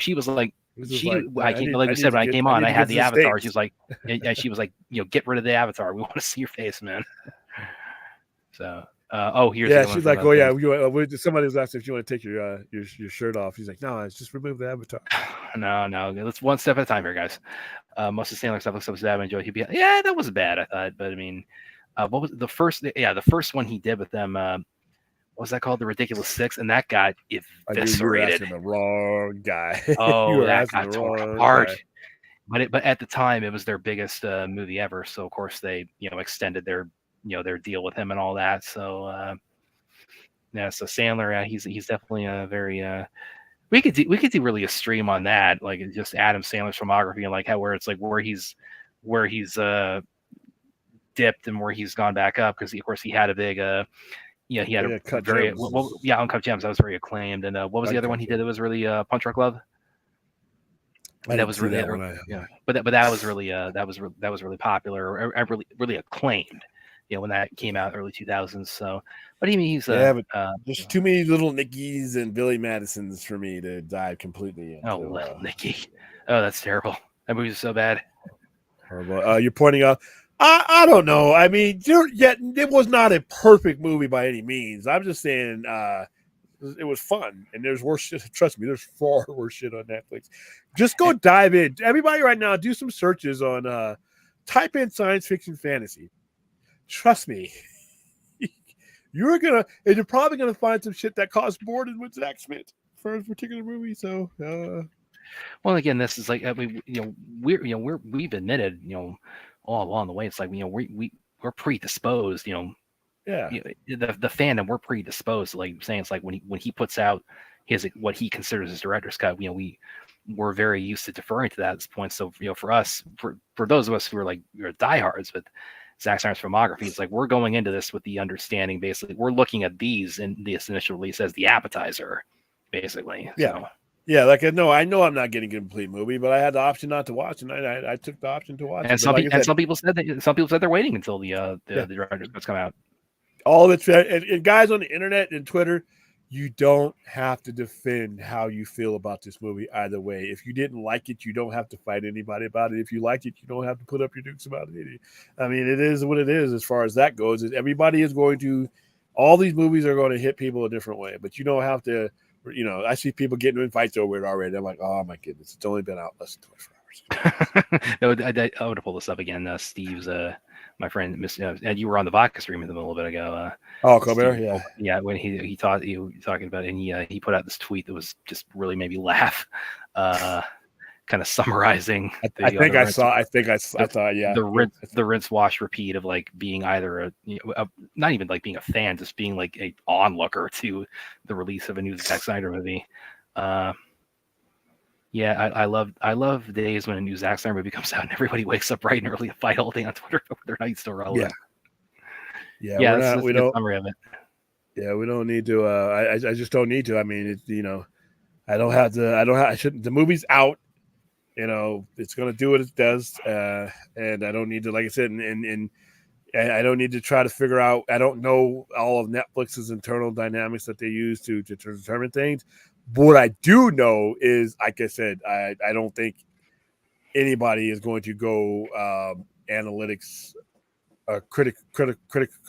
she was like like we said when I came on, I had the avatar. She was like, she was like, get rid of the avatar. We want to see your face, man. So. She's like, somebody was asking if you want to take your shirt off. He's like, no, just remove the avatar. No, let's one step at a time here, guys. Most of the Sandler stuff looks so sad. I enjoyed. That was bad, I thought, but I mean, what was the first? Yeah, the first one he did with them. What was that called? The Ridiculous Six, and that got eviscerated. You were asking the wrong guy. Oh, that got torn apart. But at the time, it was their biggest movie ever. So of course they extended their deal with him and all that. So so Sandler, he's definitely a very we could do really a stream on that, like just Adam Sandler's filmography, and like where he's dipped and where he's gone back up, because of course he had a big he had a very Uncut Gems, that was very acclaimed. And what was the other one he did that was really Punch Drunk Love? That was really but that was really that was really popular, or really acclaimed when that came out early 2000s. So, but he's there's too many little Nickies and Billy Madisons for me to dive completely into. Little Nicky. Oh, that's terrible. That movie was so bad. Horrible. You're pointing out. I don't know. I mean, it was not a perfect movie by any means. I'm just saying it was fun, and there's worse shit. Trust me, there's far worse shit on Netflix. Just go dive in. Everybody right now, do some searches on type in science fiction fantasy. Trust me, you're probably gonna find some shit that costs more than what Zach Smith for a particular movie. So, well, again, this is like we've admitted all along the way. It's like we're predisposed. The fandom, we're predisposed. Like saying, it's like when he puts out what he considers his director's cut. We're very used to deferring to that at this point. So for us, for those of us who are diehards with Zack Snyder's filmography, it's like we're going into this with the understanding, basically, we're looking at these in this initial release as the appetizer, basically. Yeah. Yeah, I know I'm not getting a complete movie, but I had the option not to watch, and I took the option to watch. And some people said they're waiting until the director's cuts come out. All that's and guys on the internet and Twitter, you don't have to defend how you feel about this movie either way. If you didn't like it, you don't have to fight anybody about it. If you liked it, you don't have to put up your dukes about it. I mean, it is what it is as far as that goes. Everybody is going to, all these movies are going to hit people a different way, but you don't have to, I see people getting in fights over it already. I'm like, oh my goodness, it's only been out less than 24 hours. No, I would have pulled this up again. Steve's, my friend, and you were on the vodka stream with him a little bit ago. Colbert, Steve, yeah. When he thought you were talking about it, and he put out this tweet that was just really made me laugh. Kind of summarizing. I thought, yeah, the rinse wash repeat of like being either not even like being a fan, just being like a onlooker to the release of a new Zack Snyder movie. Yeah, I love days when a new Zack Snyder movie comes out and everybody wakes up bright and early to fight all day on Twitter over their night's still relevant. Yeah. That's a good summary of it. Yeah, we don't need to. I just don't need to. I mean, I don't have to. I shouldn't. The movie's out. It's going to do what it does, and I don't need to. Like I said, and I don't need to try to figure out. I don't know all of Netflix's internal dynamics that they use to determine things. But what I do know is, like I said, I don't think anybody is going to go analytics. Critical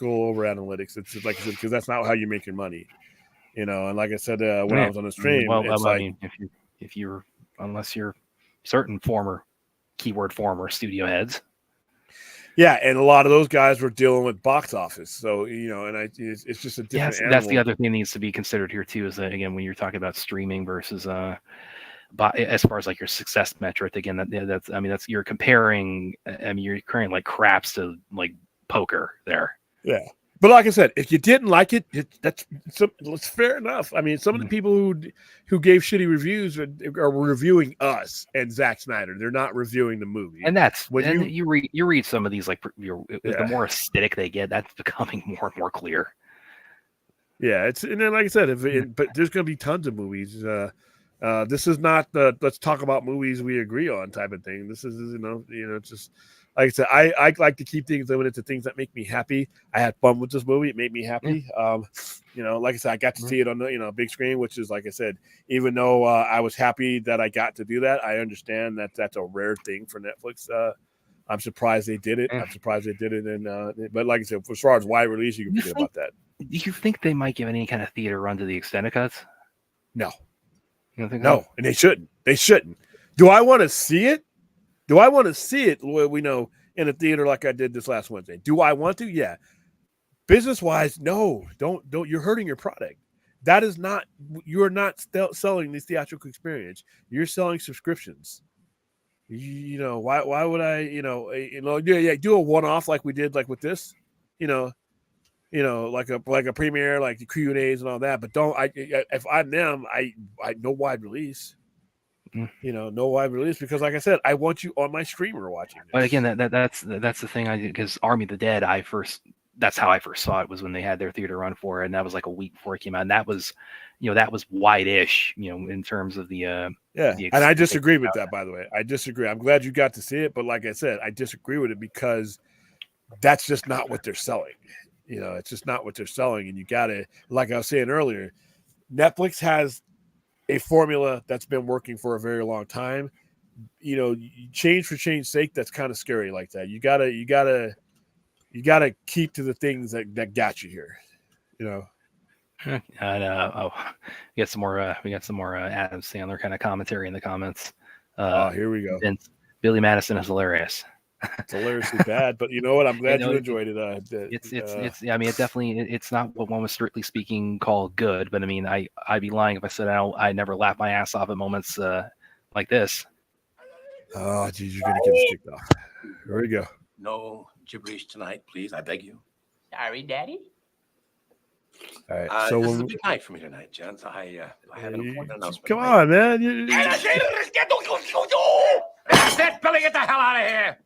over analytics. It's just like I said, because that's not how you make your money, And like I said, when I was on the stream, I mean, if you're unless you're certain former studio heads, yeah, and a lot of those guys were dealing with box office, so it's just a different. Yes, that's the other thing that needs to be considered here too. Is that again when you're talking about streaming versus as far as like your success metric, again that's you're comparing. You're comparing like craps to like poker there. Yeah, but like I said, if you didn't like it, that's fair enough. I mean, some of the people who gave shitty reviews are reviewing us and Zack Snyder. They're not reviewing the movie. And that's when you read some of these like the more aesthetic they get, that's becoming more and more clear. Yeah, and then like I said, but there's going to be tons of movies. This is not the let's talk about movies we agree on type of thing. This is it's just. Like I said, I like to keep things limited to things that make me happy. I had fun with this movie; it made me happy. Like I said, I got to see it on the big screen, which is like I said. Even though I was happy that I got to do that, I understand that that's a rare thing for Netflix. I'm surprised they did it. And but like I said, as far as wide release, you can forget about that. Do you think they might give any kind of theater run to the extended cuts? No, you don't think no, so? And they shouldn't. They shouldn't. Do I want to see it? Do I want to see it, in a theater like I did this last Wednesday? Do I want to? Yeah. Business-wise, no. Don't. You're hurting your product. That is not. You are not selling the theatrical experience. You're selling subscriptions. Why would I? Do a one-off like we did, like with this. Like a premiere, like the Q&As and all that. But don't. If I'm them, I no wide release. No wide release because, like I said, I want you on my streamer watching this. But again, that's the thing I did because Army of the Dead, that's how I first saw it was when they had their theater run for it, and that was like a week before it came out, and that was wide-ish, in terms of the and I disagree with that, by the way. I disagree. I'm glad you got to see it, but like I said, I disagree with it because that's just not what they're selling. It's just not what they're selling, and you gotta, like I was saying earlier, Netflix has a formula that's been working for a very long time. Change for change's sake, that's kind of scary like that. You gotta keep to the things that got you here. And we got some more Adam Sandler kind of commentary in the comments. Here we go. Billy Madison is hilarious. It's hilariously bad, but you know what? I'm glad you enjoyed it. It's not what one was strictly speaking called good, but I mean, I'd be lying if I said I never laughed my ass off at moments like this. Oh, geez, you're gonna get us kicked off. Here we go. No gibberish tonight, please. I beg you. Sorry, Daddy. All right. So this is a big night for me tonight, gents. I have an important announcement. Come on, man. That's it, Billy. Get the hell out of here.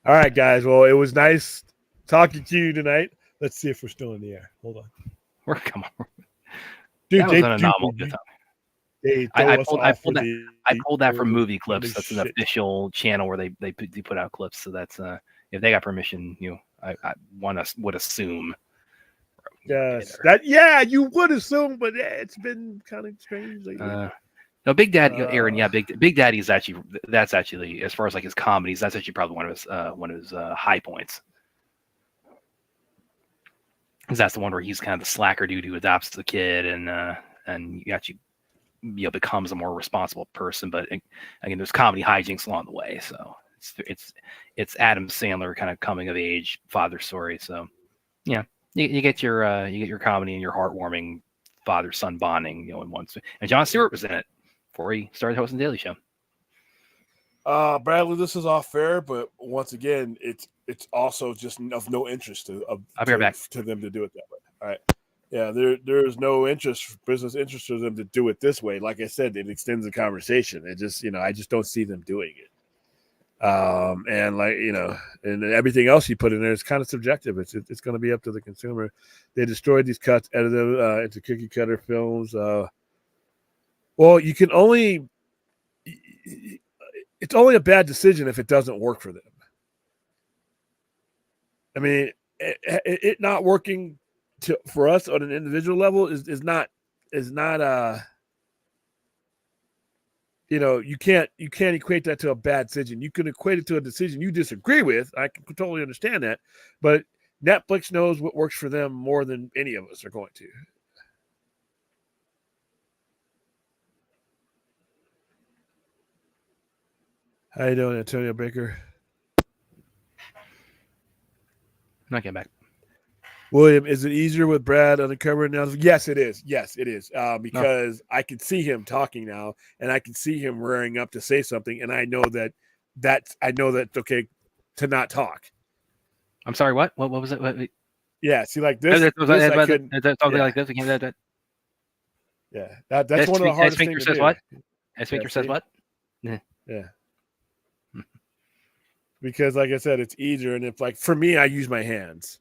All right, guys. Well, it was nice talking to you tonight. Let's see if we're still in the air. Hold on. Come on. Dude, that was an anomaly. I pulled that from Movie Clips. That's an official channel where they put out clips. So that's if they got permission, I would assume Yes, that you would assume, but it's been kind of strange lately. No, Big Daddy, Aaron. Yeah, Big Daddy is actually that's actually as far as like his comedies, that's actually probably one of his high points. Because that's the one where he's kind of the slacker dude who adopts the kid and he actually becomes a more responsible person. But again, there's comedy hijinks along the way, so it's Adam Sandler kind of coming of age father story. So yeah, you get your comedy and your heartwarming father son bonding, in one. And Jon Stewart was in it before he started hosting the Daily Show. Bradley, this is off fair, but once again, it's also just of no interest to them to do it that way. All right. Yeah, there's no business interest for them to do it this way. Like I said, it extends the conversation. It just, I just don't see them doing it. And like, and everything else you put in there is kind of subjective. It's going to be up to the consumer. They destroyed these cuts, edited them into cookie cutter films. Well, you can only. It's only a bad decision if it doesn't work for them. I mean, it not working for us on an individual level is not you can't equate that to a bad decision. You can equate it to a decision you disagree with. I can totally understand that, but Netflix knows what works for them more than any of us are going to. How you doing, Antonio Baker? Not getting back. William, is it easier with Brad undercover now? Yes, it is. Yes, it is. Because I can see him talking now, and I can see him rearing up to say something, and I know that's okay to not talk. I'm sorry. What was it? What? Yeah. See, like this. Like this. Yeah. That's one of the hardest things to do. What? Speaker says what? Yeah. Because, like I said, it's easier, and if for me, I use my hands.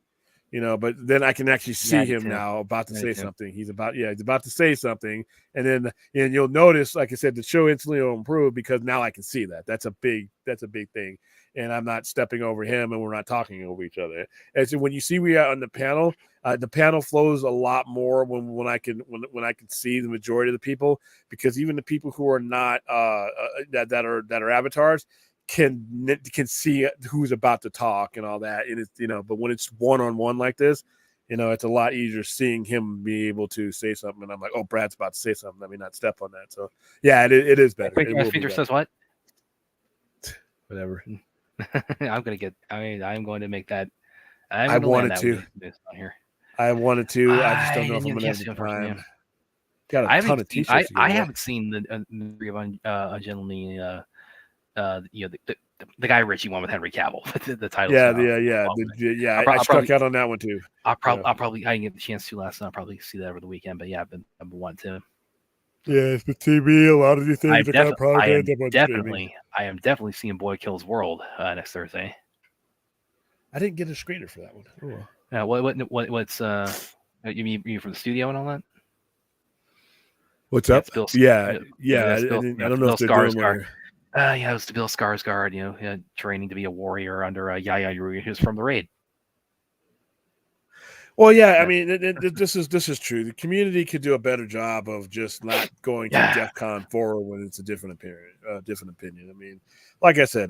But then I can actually see him now about to say something. He's about to say something. And you'll notice, like I said, the show instantly will improve because now I can see that. That's a big thing. And I'm not stepping over him and we're not talking over each other. And so when you see we are on the panel flows a lot more when I can see the majority of the people, because even the people who are not that are avatars can see who's about to talk and all that. And it's, but when it's one-on-one like this, it's a lot easier seeing him be able to say something. And I'm like, oh, Brad's about to say something. Let me not step on that. So yeah, it is better. Speaker says what? Whatever. I'm going to make that. I wanted to. On here. I wanted to. I just don't know if I'm going to have the time. Got a ton of t-shirts. I haven't seen the movie of Ungently. The Guy Ritchie one with Henry Cavill. the title. Yeah. I struck out on that one too. I didn't get the chance to last night. I'll probably see that over the weekend. But yeah, I've been wanting to. Yeah, it's the TV. A lot of these things are kind of probably I am definitely seeing Boy Kills World next Thursday. I didn't get a screener for that one. Oh, well. Yeah, what's you mean from the studio and all that? What's up? I don't know if they're doing one. It was Bill Skarsgård, training to be a warrior under Yaya Rui, who's from The Raid. Well, yeah, I mean, this is true. The community could do a better job of just not going to DEFCON 4 when it's a different opinion. I mean, like I said,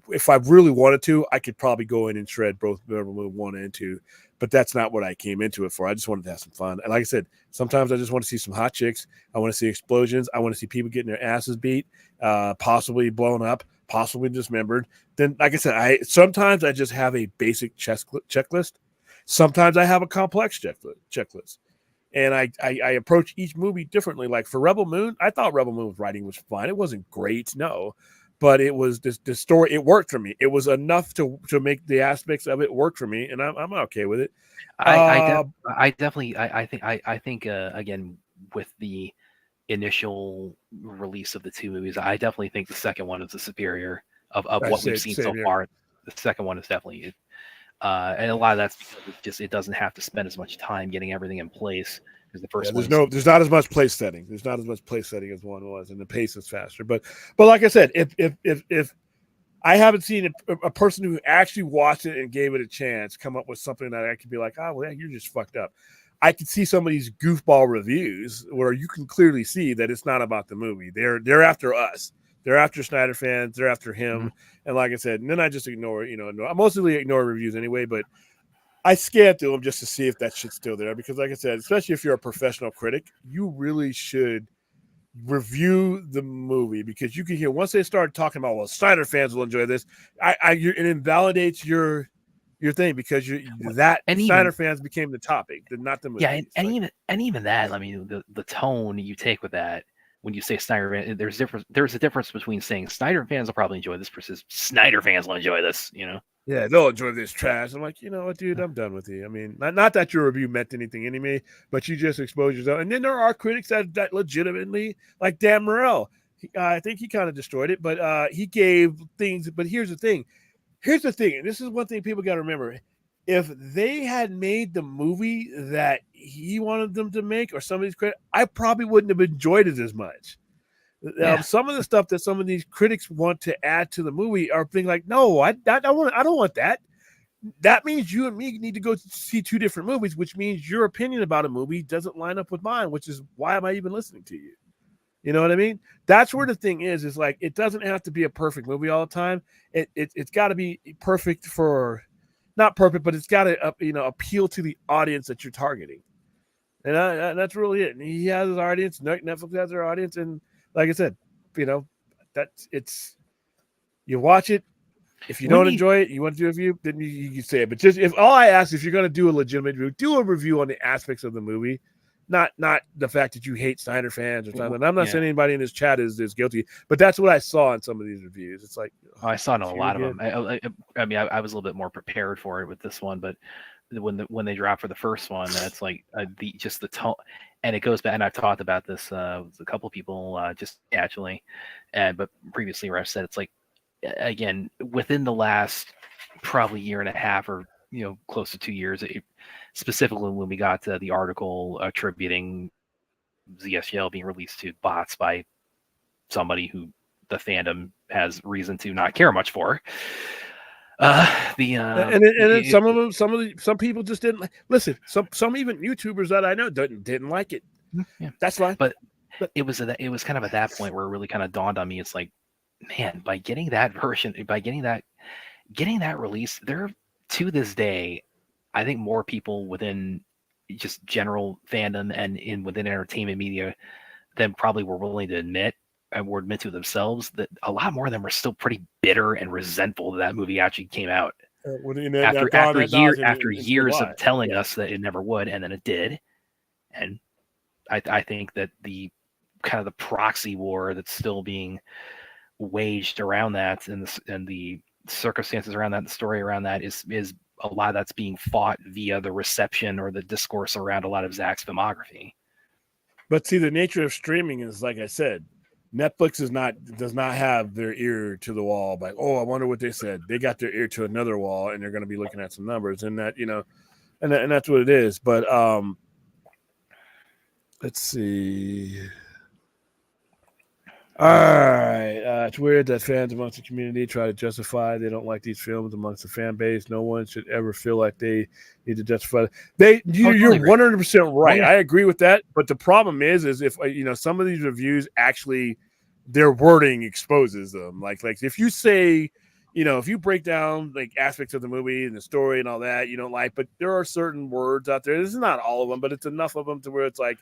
if I really wanted to, I could probably go in and shred both Rebel Moon 1 and 2, but that's not what I came into it for. I just wanted to have some fun. And like I said, sometimes I just want to see some hot chicks. I want to see explosions. I want to see people getting their asses beat, possibly blown up, possibly dismembered. Then, like I said, sometimes I just have a basic checklist. Sometimes I have a complex checklist. And I approach each movie differently. Like for Rebel Moon, I thought Rebel Moon's writing was fine. It wasn't great, no. But it was the story. It worked for me. It was enough to make the aspects of it work for me, and I'm okay with it. I think again, with the initial release of the two movies, I definitely think the second one is the superior of what we've seen so far. The second one is definitely, and a lot of that's because it doesn't have to spend as much time getting everything in place. The first there's not as much place setting. There's not as much place setting as one was, and the pace is faster. But like I said, if I haven't seen a person who actually watched it and gave it a chance come up with something that I could be like, oh, well, you're just fucked up. I could see some of these goofball reviews where you can clearly see that it's not about the movie. They're after us. They're after Snyder fans. They're after him. Mm-hmm. And like I said, and then I just ignore, I mostly ignore reviews anyway, but I scan through them just to see if that shit's still there. Because like I said, especially if you're a professional critic, you really should review the movie, because you can hear once they start talking about, well, Snyder fans will enjoy this. It invalidates your thing, because Snyder fans became the topic, not the movie. Yeah, and even that, I mean, the tone you take with that when you say Snyder, there's a difference between saying Snyder fans will probably enjoy this versus Snyder fans will enjoy this. Yeah, they'll enjoy this trash. I'm like, you know what, dude, I'm done with you. I mean, not that your review meant anything anyway, but you just exposed yourself. And then there are critics that legitimately, like Dan Morrell, I think he kind of destroyed it, but he gave things. But here's the thing, and this is one thing people got to remember. If they had made the movie that he wanted them to make, or some of these critics, I probably wouldn't have enjoyed it as much. Yeah. Some of the stuff that some of these critics want to add to the movie are things like, no, I don't want that. That means you and me need to go see two different movies, which means your opinion about a movie doesn't line up with mine, which is why am I even listening to you? You know what I mean? That's where the thing is like, it doesn't have to be a perfect movie all the time. It's got to be perfect for, not perfect, but it's got to appeal to the audience that you're targeting. And that's really it. And he has his audience. Netflix has their audience, and like I said, it's you watch it. If you don't enjoy it, you want to do a review, then you can say it. But just if all I ask, if you're going to do a legitimate review, do a review on the aspects of the movie, not the fact that you hate Snyder fans or something. And I'm not saying anybody in this chat is guilty, but that's what I saw in some of these reviews. It's like, I saw in a lot of them. I mean, I was a little bit more prepared for it with this one, but when they dropped for the first one, that's like the tone. And it goes back, and I've talked about this with a couple of people just actually, but previously where I've said it's like, again, within the last probably year and a half or close to 2 years, specifically when we got the article attributing ZSL being released to bots by somebody who the fandom has reason to not care much for. Some people just didn't listen. Some even YouTubers that I know didn't like it. Yeah, that's fine. But it was kind of at that point where it really kind of dawned on me. It's like, man, by getting that version, by getting that release, there to this day, I think more people within just general fandom and within entertainment media than probably were willing to admit to themselves, that a lot more of them are still pretty bitter and resentful that movie actually came out after years of telling us that it never would, and then it did. And I think that the kind of the proxy war that's still being waged around that, and the circumstances around that, the story around that is a lot of that's being fought via the reception or the discourse around a lot of Zach's filmography. But see, the nature of streaming is, like I said, Netflix does not have their ear to the wall. Like, oh, I wonder what they said. They got their ear to another wall, and they're going to be looking at some numbers, and that and that's what it is. But let's see. All right, it's weird that fans amongst the community try to justify they don't like these films amongst the fan base. No one should ever feel like they need to justify. You're 100% right. I agree with that. But the problem is if some of these reviews actually, their wording exposes them. Like if you say, if you break down like aspects of the movie and the story and all that you don't like, but there are certain words out there. This is not all of them, but it's enough of them to where it's like,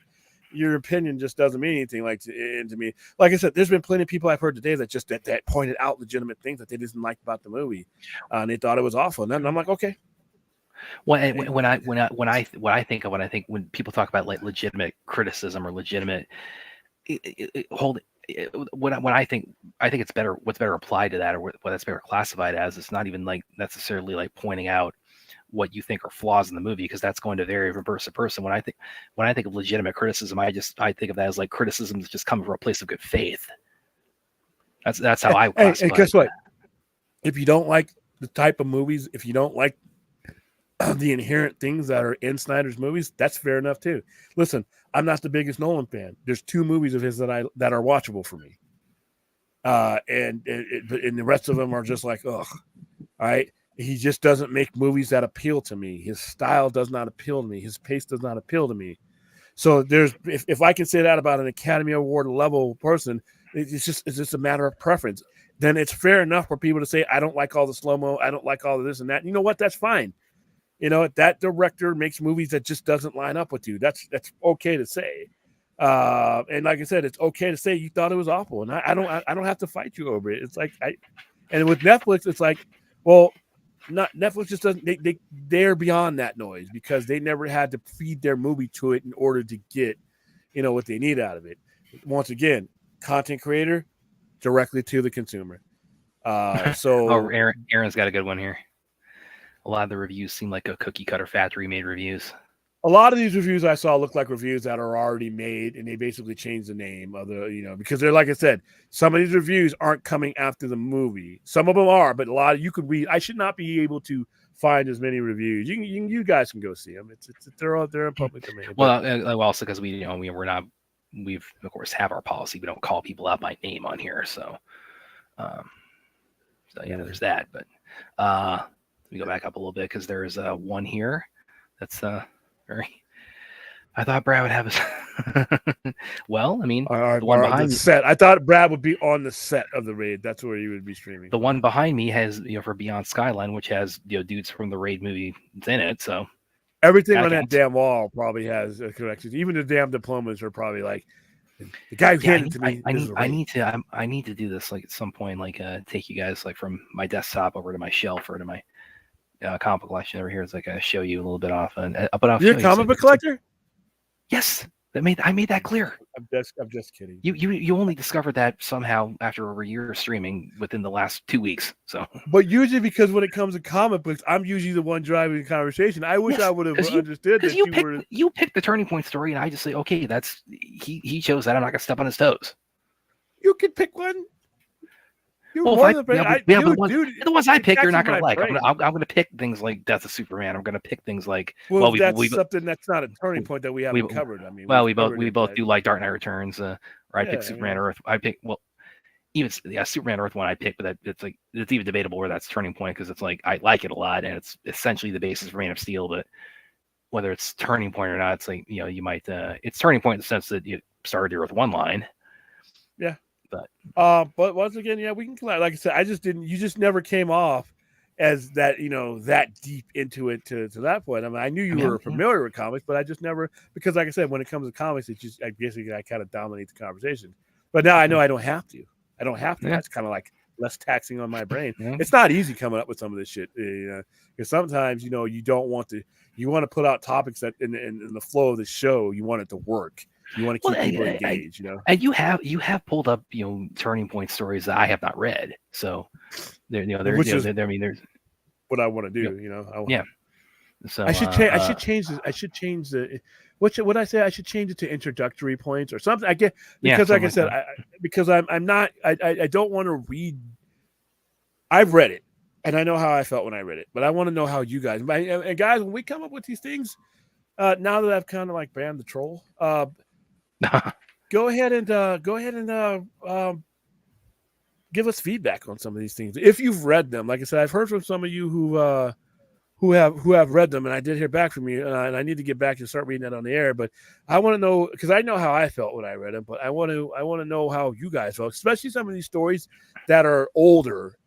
your opinion just doesn't mean anything to me. Like I said, there's been plenty of people I've heard today that just that pointed out legitimate things that they didn't like about the movie, and they thought it was awful. And then I'm like, okay. When I think when people talk about like legitimate criticism or legitimate when I think it's better, what's better applied to that, or what that's better classified as, it's not even like necessarily like pointing out what you think are flaws in the movie, because that's going to vary from person to person. When I think of legitimate criticism, I think of that as like criticism that's just coming from a place of good faith. That's how I classify. And guess what? If you don't like the type of movies, if you don't like the inherent things that are in Snyder's movies, that's fair enough too. Listen, I'm not the biggest Nolan fan. There's 2 movies of his that are watchable for me. and the rest of them are just like, ugh. All right. He just doesn't make movies that appeal to me. His style does not appeal to me. His pace does not appeal to me. So if I can say that about an Academy Award level person, it's just a matter of preference. Then it's fair enough for people to say, I don't like all the slow-mo. I don't like all of this and that. And you know what? That's fine. You know, that director makes movies that just doesn't line up with you. That's okay to say. And like I said, it's okay to say you thought it was awful. And I don't have to fight you over it. It's like, and with Netflix, it's like, well, not Netflix just doesn't, they're beyond that noise because they never had to feed their movie to it in order to get, you know, what they need out of it. Once again, content creator directly to the consumer. So Aaron's got a good one here. A lot of the reviews seem like a cookie cutter factory made reviews. A lot of these reviews I saw look like reviews that are already made, and they basically changed the name of the, you know, because they're, like I said, some of these reviews aren't coming after the movie. Some of them are, but a lot of you could read. I should not be able to find as many reviews. You guys can go see them. They're in public domain. Well, also because we've of course have our policy. We don't call people out by name on here, so yeah, there's that. But let me go back up a little bit because there is one here that's very. I thought Brad would have his. Well, I mean, the one behind the set. I thought Brad would be on the set of the Raid. That's where he would be streaming. The one behind me has, you know, for Beyond Skyline, which has, you know, dudes from the Raid movie in it. So everything on that damn wall probably has connections. Even the damn diplomas are probably like the guy who handed it to me. I need to do this like at some point, like take you guys like from my desktop over to my shelf or to my comic book collection over here. It's like I show you a little bit off, but you're a comic book collector. Yes, I made that clear. I'm just kidding. You only discovered that somehow after over a year of streaming within the last 2 weeks. So, but usually because when it comes to comic books, I'm usually the one driving the conversation. I wish I would have understood that you picked the Turning Point story, and I just say, okay, that's he chose that. I'm not gonna step on his toes. You could pick one. The ones I pick, you're not going to like. I'm going to pick things like Death of Superman. I'm going to pick things like. That's something that's not a turning point that we haven't covered. I mean, we both do like Dark Knight Returns, or I pick Superman Earth. I pick even Superman Earth one I pick, but it's even debatable where that's turning point because it's like I like it a lot and it's essentially the basis for Man of Steel, but whether it's turning point or not, it's like, you know, you might it's turning point in the sense that you started your Earth one line. Yeah. But once again, yeah, we can collab. Like I said, you just never came off as that, you know, that deep into it to that point. I mean, I knew you were familiar with comics, but I just never, because like I said, when it comes to comics, it's just, I guess I kind of dominate the conversation. But now I know I don't have to. Yeah. That's kind of like less taxing on my brain. Yeah. It's not easy coming up with some of this shit. Because sometimes, you know, you want to put out topics that in the flow of the show, you want it to work. You want to keep people engaged, you know. And you have pulled up, you know, turning point stories that I have not read. So there's what I want to do, you know. So I should change this. I should change the what I say. I should change it to introductory points or something. I get because like I said, I don't want to read. I've read it and I know how I felt when I read it, but I want to know how you guys and guys, when we come up with these things, now that I've kind of like banned the troll, go ahead and give us feedback on some of these things if you've read them. Like I said, I've heard from some of you who have read them, and I did hear back from you, and I need to get back and start reading that on the air. But I want to know, because I know how I felt when I read them, but I want to know how you guys felt, especially some of these stories that are older,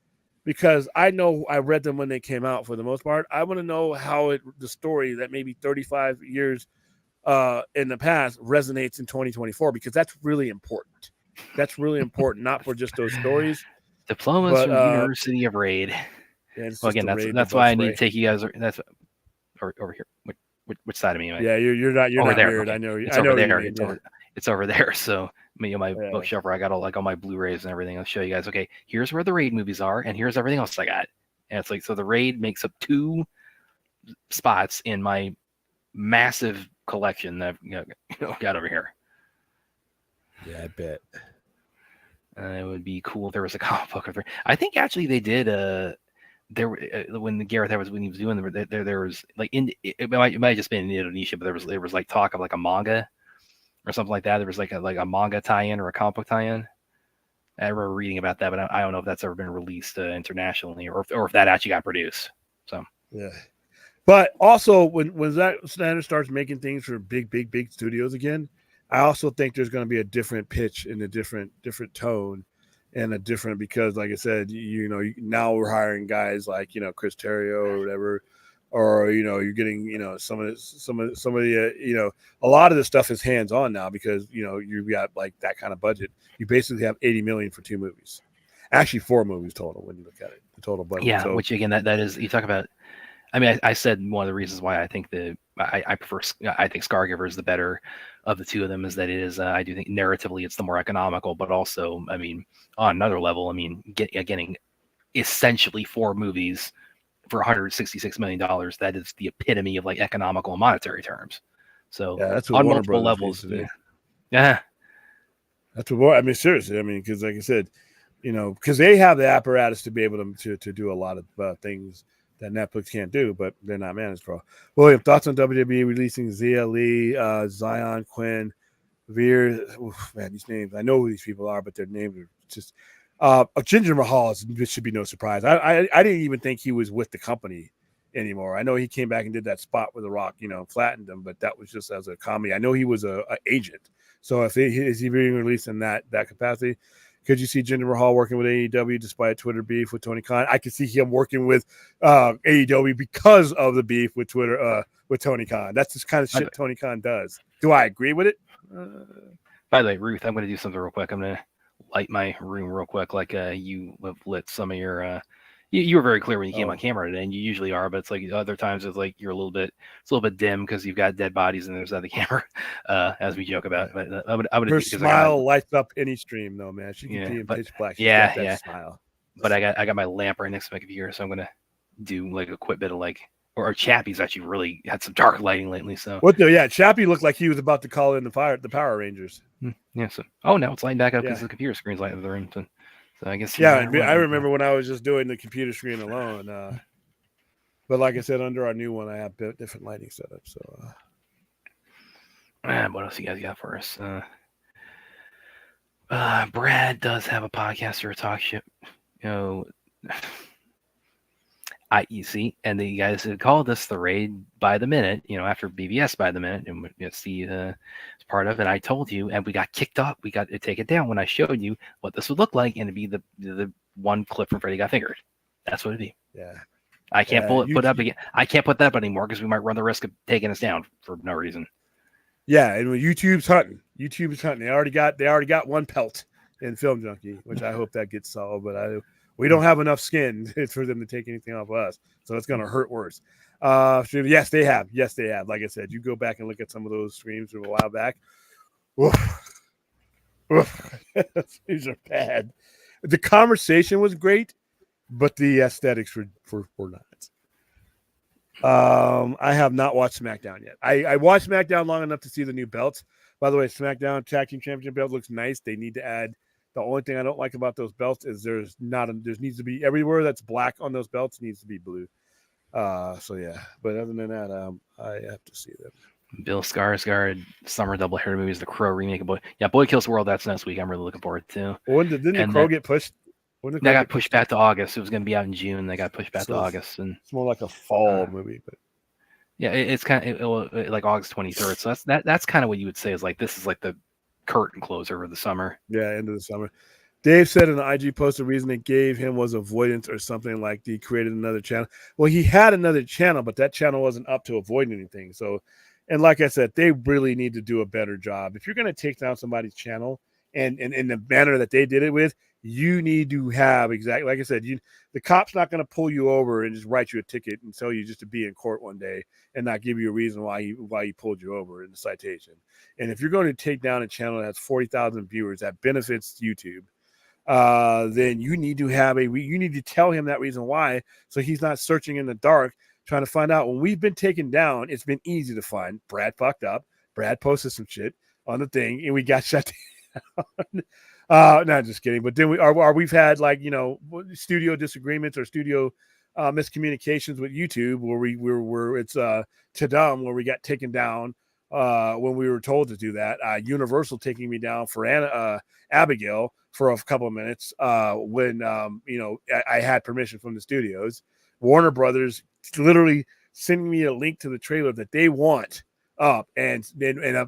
because I know I read them when they came out for the most part. I want to know how the story that maybe 35 years in the past resonates in 2024, because that's really important. That's really important, not for just those stories. Diplomas from the University of Raid. Yeah, well, again, that's why I need to take you guys. That's over here. Which side of me? You're not there. Weird. Okay. I know. It's over there. It's over there. So my bookshelf where I got all my Blu-rays and everything. I'll show you guys. Okay, here's where the Raid movies are, and here's everything else I got. And it's like, so the Raid makes up 2 spots in my massive collection that I've got over here. Yeah, I bet. It would be cool if there was a comic book. I think actually they did. When Gareth Edwards, when he was doing there was like it might have just been in Indonesia, but there was like talk of like a manga or something like that. There was like a manga tie-in or a comic book tie-in. I remember reading about that, but I don't know if that's ever been released internationally or if that actually got produced. So yeah. But also, when Zack Snyder starts making things for big studios again, I also think there's going to be a different pitch and a different tone, and a different, because, like I said, now we're hiring guys like Chris Terrio or whatever, or you're getting some of the a lot of this stuff is hands on now, because you've got like that kind of budget. You basically have 80 million for 2 movies, actually 4 movies total when you look at it, the total budget. yeah, So, which again, that is, you talk about. I mean, I said one of the reasons why I think I think Scargiver is the better of the two of them is that it is, I do think narratively it's the more economical, but also, I mean, on another level, I mean, getting essentially 4 movies for $166 million, that is the epitome of like economical and monetary terms. So yeah, that's what on Warner multiple Brothers levels, needs to do. yeah, That's what I mean. Seriously, I mean, because like I said, because they have the apparatus to be able to do a lot of things that Netflix can't do, but they're not managed for. William, thoughts on WWE releasing Zia Lee, Zion, Quinn, Veer? Oof, man, these names, I know who these people are, but their names are just. Ginger Mahal should be no surprise. I didn't even think he was with the company anymore. I know he came back and did that spot with The Rock, flattened him, but that was just as a comedy. I know he was a agent. So if is he being released in that capacity? Could you see Jinder Mahal working with AEW despite Twitter beef with Tony Khan? I could see him working with AEW because of the beef with Twitter with Tony Khan. That's the kind of shit Tony Khan does. Do I agree with it? By the way, Ruth, I'm going to do something real quick. I'm going to light my room real quick, like you have lit some of your. You were very clear when you came on camera today, and you usually are, but it's like other times it's like it's a little bit dim because you've got dead bodies and there's other camera, as we joke about. But I'm gonna her smile lights up any stream, though, man. She can be in pitch black. She's got that smile. But I got my lamp right next to my computer, so I'm gonna do like a quick bit of like, or Chappie's actually really had some dark lighting lately. So what the Chappie looked like he was about to call in the Power Rangers. Yeah. So now it's lighting back up because the computer screen's lighting up the room. So I guess I remember when I was just doing the computer screen alone. But like I said, under our new one, I have different lighting setup. So, what else you guys got for us? Brad does have a podcast or a talk show. IEC, and the guys had called us the Raid by the Minute, after BBS by the Minute, and see as part of it. I told you, and we got kicked off. We got to take it down when I showed you what this would look like, and it'd be the one clip from Freddy Got Fingered. That's what it'd be. Yeah. I can't put up again. I can't put that up anymore because we might run the risk of taking us down for no reason. Yeah, and YouTube's hunting. They already got one pelt in Film Junkie, which I hope that gets solved, but we don't have enough skin for them to take anything off of us, so it's going to hurt worse. Yes, they have. Like I said, you go back and look at some of those streams from a while back. These are bad. The conversation was great, but the aesthetics were not. I have not watched SmackDown yet. I watched SmackDown long enough to see the new belts. By the way, SmackDown Tag Team Championship belt looks nice. They need to add. The only thing I don't like about those belts is there needs to be everywhere that's black on those belts needs to be blue. So yeah, but other than that, I have to see them. Bill Skarsgård summer doubleheader movies, the Crow remake of Boy Kills the World. That's next week. I'm really looking forward to. Didn't the Crow get pushed? That got pushed back to August. It was going to be out in June. They got pushed back to August, and it's more like a fall movie, but yeah, it's kind of like August 23rd. So that's kind of what you would say is like this is like the curtain closer of the summer. Yeah, end of the summer. Dave said in an IG post the reason they gave him was avoidance or something, like he created another channel. Well, he had another channel, but that channel wasn't up to avoid anything. So, and like I said, they really need to do a better job. If you're going to take down somebody's channel and in the manner that they did it with, you need to have exactly, like I said, the cop's not going to pull you over and just write you a ticket and tell you just to be in court one day and not give you a reason why he pulled you over in the citation. And if you're going to take down a channel that has 40,000 viewers that benefits YouTube, then you need to you need to tell him that reason why, so he's not searching in the dark trying to find out. When we've been taken down, it's been easy to find. Brad fucked up. Brad posted some shit on the thing, and we got shut down. No, just kidding. But then we've had studio disagreements or studio miscommunications with YouTube where it's Tadam where we got taken down when we were told to do that. Universal taking me down for Abigail for a couple of minutes when I had permission from the studios. Warner Brothers literally sending me a link to the trailer that they want up, and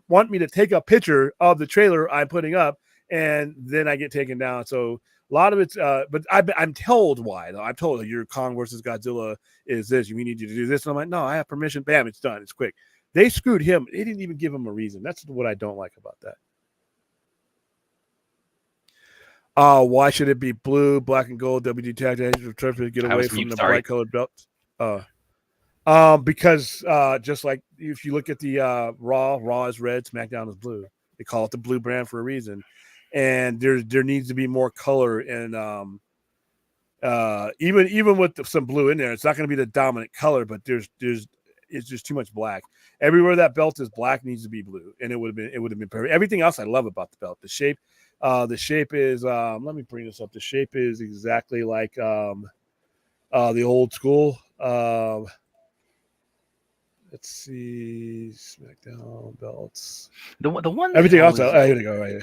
want me to take a picture of the trailer I'm putting up, and then I get taken down. So a lot of it's, but I'm told why though. I'm told your Kong versus Godzilla is this. We need you to do this. And I'm like, no, I have permission. Bam, it's done. It's quick. They screwed him. They didn't even give him a reason. That's what I don't like about that. Why should it be blue, black, and gold? WD tag to get away from the bright colored belts. Because just like if you look at the Raw is red, SmackDown is blue. They call it the blue brand for a reason, and there needs to be more color and even with some blue in there, it's not going to be the dominant color, but it's just too much black. Everywhere that belt is black needs to be blue, and it would have been perfect. Everything else I love about the belt. The shape is let me bring this up. The shape is exactly like the old school. Let's see, SmackDown belts. The one. Everything else. Here we go. Right here.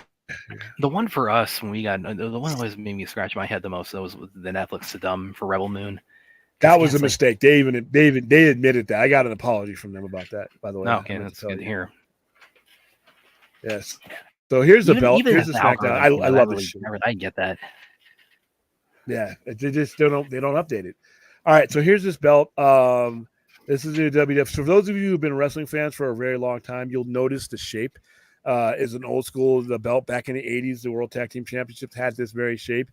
The one for us when we got the one that always made me scratch my head the most. That was the Netflix Saddam for Rebel Moon. That was a mistake. They admitted that. I got an apology from them about that. By the way. Okay, that's good to hear. Yes. So here's the belt. Here's the SmackDown. I love this. I get that. Yeah, they just don't update it. All right, so here's this belt. This is the WWF. So for those of you who've been wrestling fans for a very long time, you'll notice the shape is an old school. The belt back in the 80s, the World Tag Team Championships had this very shape,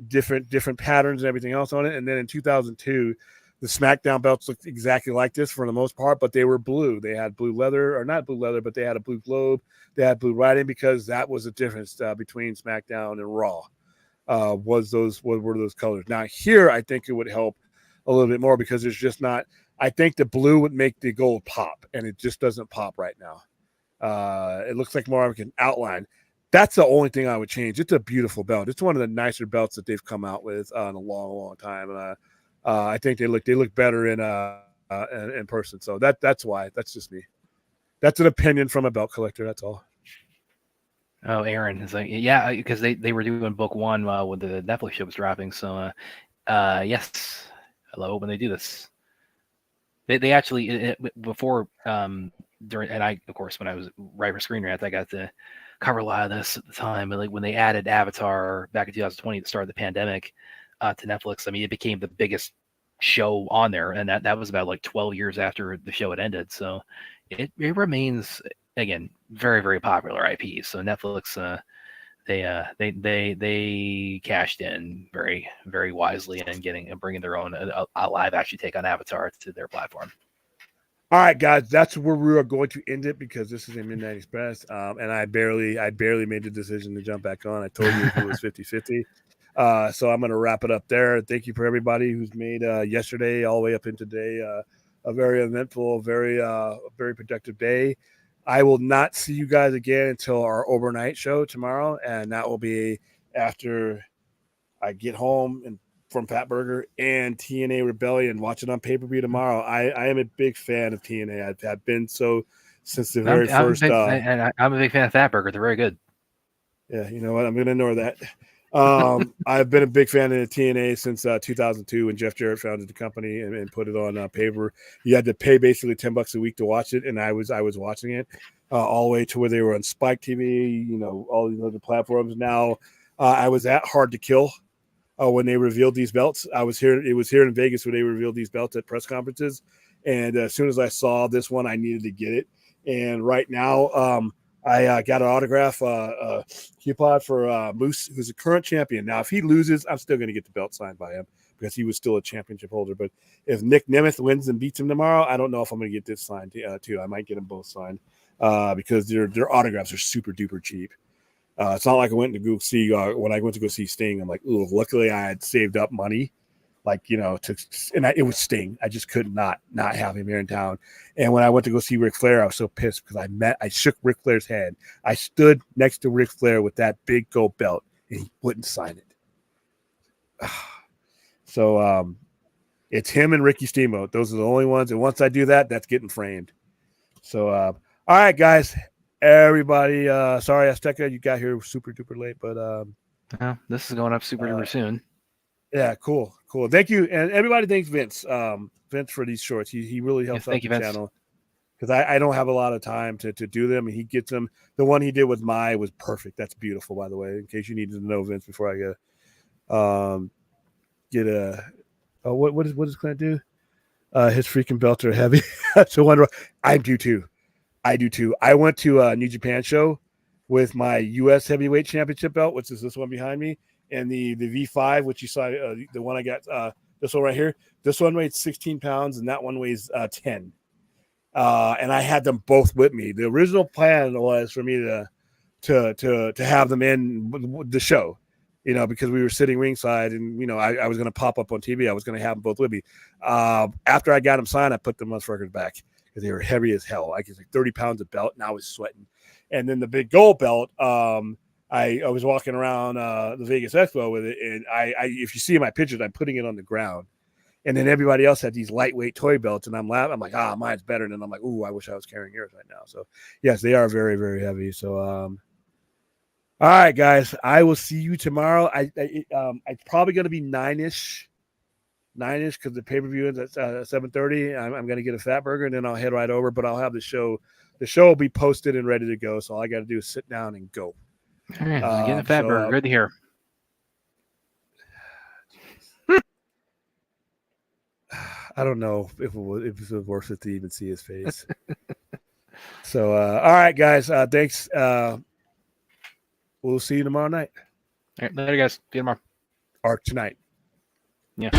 different patterns and everything else on it. And then in 2002, the SmackDown belts looked exactly like this for the most part, but they were blue. They had blue leather, or not blue leather, but they had a blue globe. They had blue writing because that was the difference between SmackDown and Raw. Were those colors. Now here, I think it would help a little bit more because there's just not. I think the blue would make the gold pop, and it just doesn't pop right now. It looks like more of an outline. That's the only thing I would change. It's a beautiful belt. It's one of the nicer belts that they've come out with in a long, long time. And I think they look better in person. So that's why. That's just me. That's an opinion from a belt collector. That's all. Oh, Aaron is like, yeah, because they were doing book one when the Netflix show was dropping. So, yes, I love when they do this. They actually before during, and I, of course, when I was writing for Screen Rant, I got to cover a lot of this at the time. But like when they added Avatar back in 2020 at the start of the pandemic to Netflix, I mean, it became the biggest show on there, and that was about like 12 years after the show had ended. So it remains, again, very, very popular IP. So Netflix, they cashed in very, very wisely and bringing their own a live action take on Avatar to their platform. All right, guys, that's where we are going to end it because this is a Midnight Express, and I barely made the decision to jump back on. I told you it was 50-50. So I'm going to wrap it up there. Thank you for everybody who's made yesterday all the way up into today a very eventful, very productive day. I will not see you guys again until our overnight show tomorrow, and that will be after I get home and from Fatburger and TNA Rebellion. Watch it on pay-per-view tomorrow. I am a big fan of TNA. I've been so since the very first. I'm a big fan of Fatburger. They're very good. Yeah, you know what? I'm going to ignore that. I've been a big fan of TNA since 2002 when Jeff Jarrett founded the company and put it on paper. You had to pay basically $10 a week to watch it, and I was watching it all the way to where they were on Spike TV, all these other platforms. Now I was at Hard to Kill when they revealed these belts. It was here in Vegas where they revealed these belts at press conferences, and as soon as I saw this one, I needed to get it. And right now, I got an autograph coupon for Moose, who's a current champion. Now, if he loses, I'm still going to get the belt signed by him because he was still a championship holder. But if Nick Nemeth wins and beats him tomorrow, I don't know if I'm going to get this signed too. I might get them both signed because their autographs are super duper cheap. It's not like I went to go see when I went to go see Sting. I'm like, ooh, luckily I had saved up money. It was Sting. I just could not have him here in town. And when I went to go see Ric Flair, I was so pissed because I shook Ric Flair's hand. I stood next to Ric Flair with that big gold belt, and he wouldn't sign it. So it's him and Ricky Steamboat. Those are the only ones. And once I do that, that's getting framed. So All right, guys. Everybody, sorry Azteca, you got here super duper late, but This is going up super duper soon. yeah, cool. Thank you, and everybody thanks Vince, Vince for these shorts. He really helps out the channel because I don't have a lot of time to do them, and he gets them. The one he did with Mai was perfect. That's beautiful, by the way. In case you needed to know, Vince, before I get a what does Clint do? His freaking belts are heavy. So wonder I do too. I went to a New Japan show with my U.S. Heavyweight Championship belt, which is this one behind me, and the V5, which you saw, the one I got, this one right here. This one weighs 16 pounds, and that one weighs 10. And I had them both with me. The original plan was for me to have them in the show, because we were sitting ringside, and I was going to pop up on TV. I was going to have them both with me. After I got them signed, I put the motherfuckers back because they were heavy as hell. I was like 30 pounds of belt, and I was sweating. And then the big gold belt, I was walking around the Vegas Expo with it, and I if you see my pictures, I'm putting it on the ground. And then everybody else had these lightweight toy belts, and I'm laughing. I'm like, mine's better. And then I'm like, ooh, I wish I was carrying yours right now. So yes, they are very, very heavy. So all right, guys, I will see you tomorrow. It's probably going to be 9ish because the pay-per-view is at 7:30. I'm going to get a fat burger, and then I'll head right over. But I'll have the show. The show will be posted and ready to go. So all I got to do is sit down and go. All right, getting a fat burger. Good to hear. I don't know if it was worth it to even see his face. So all right, guys. Thanks. We'll see you tomorrow night. All right, later, guys. See you tomorrow. Or tonight. Yeah.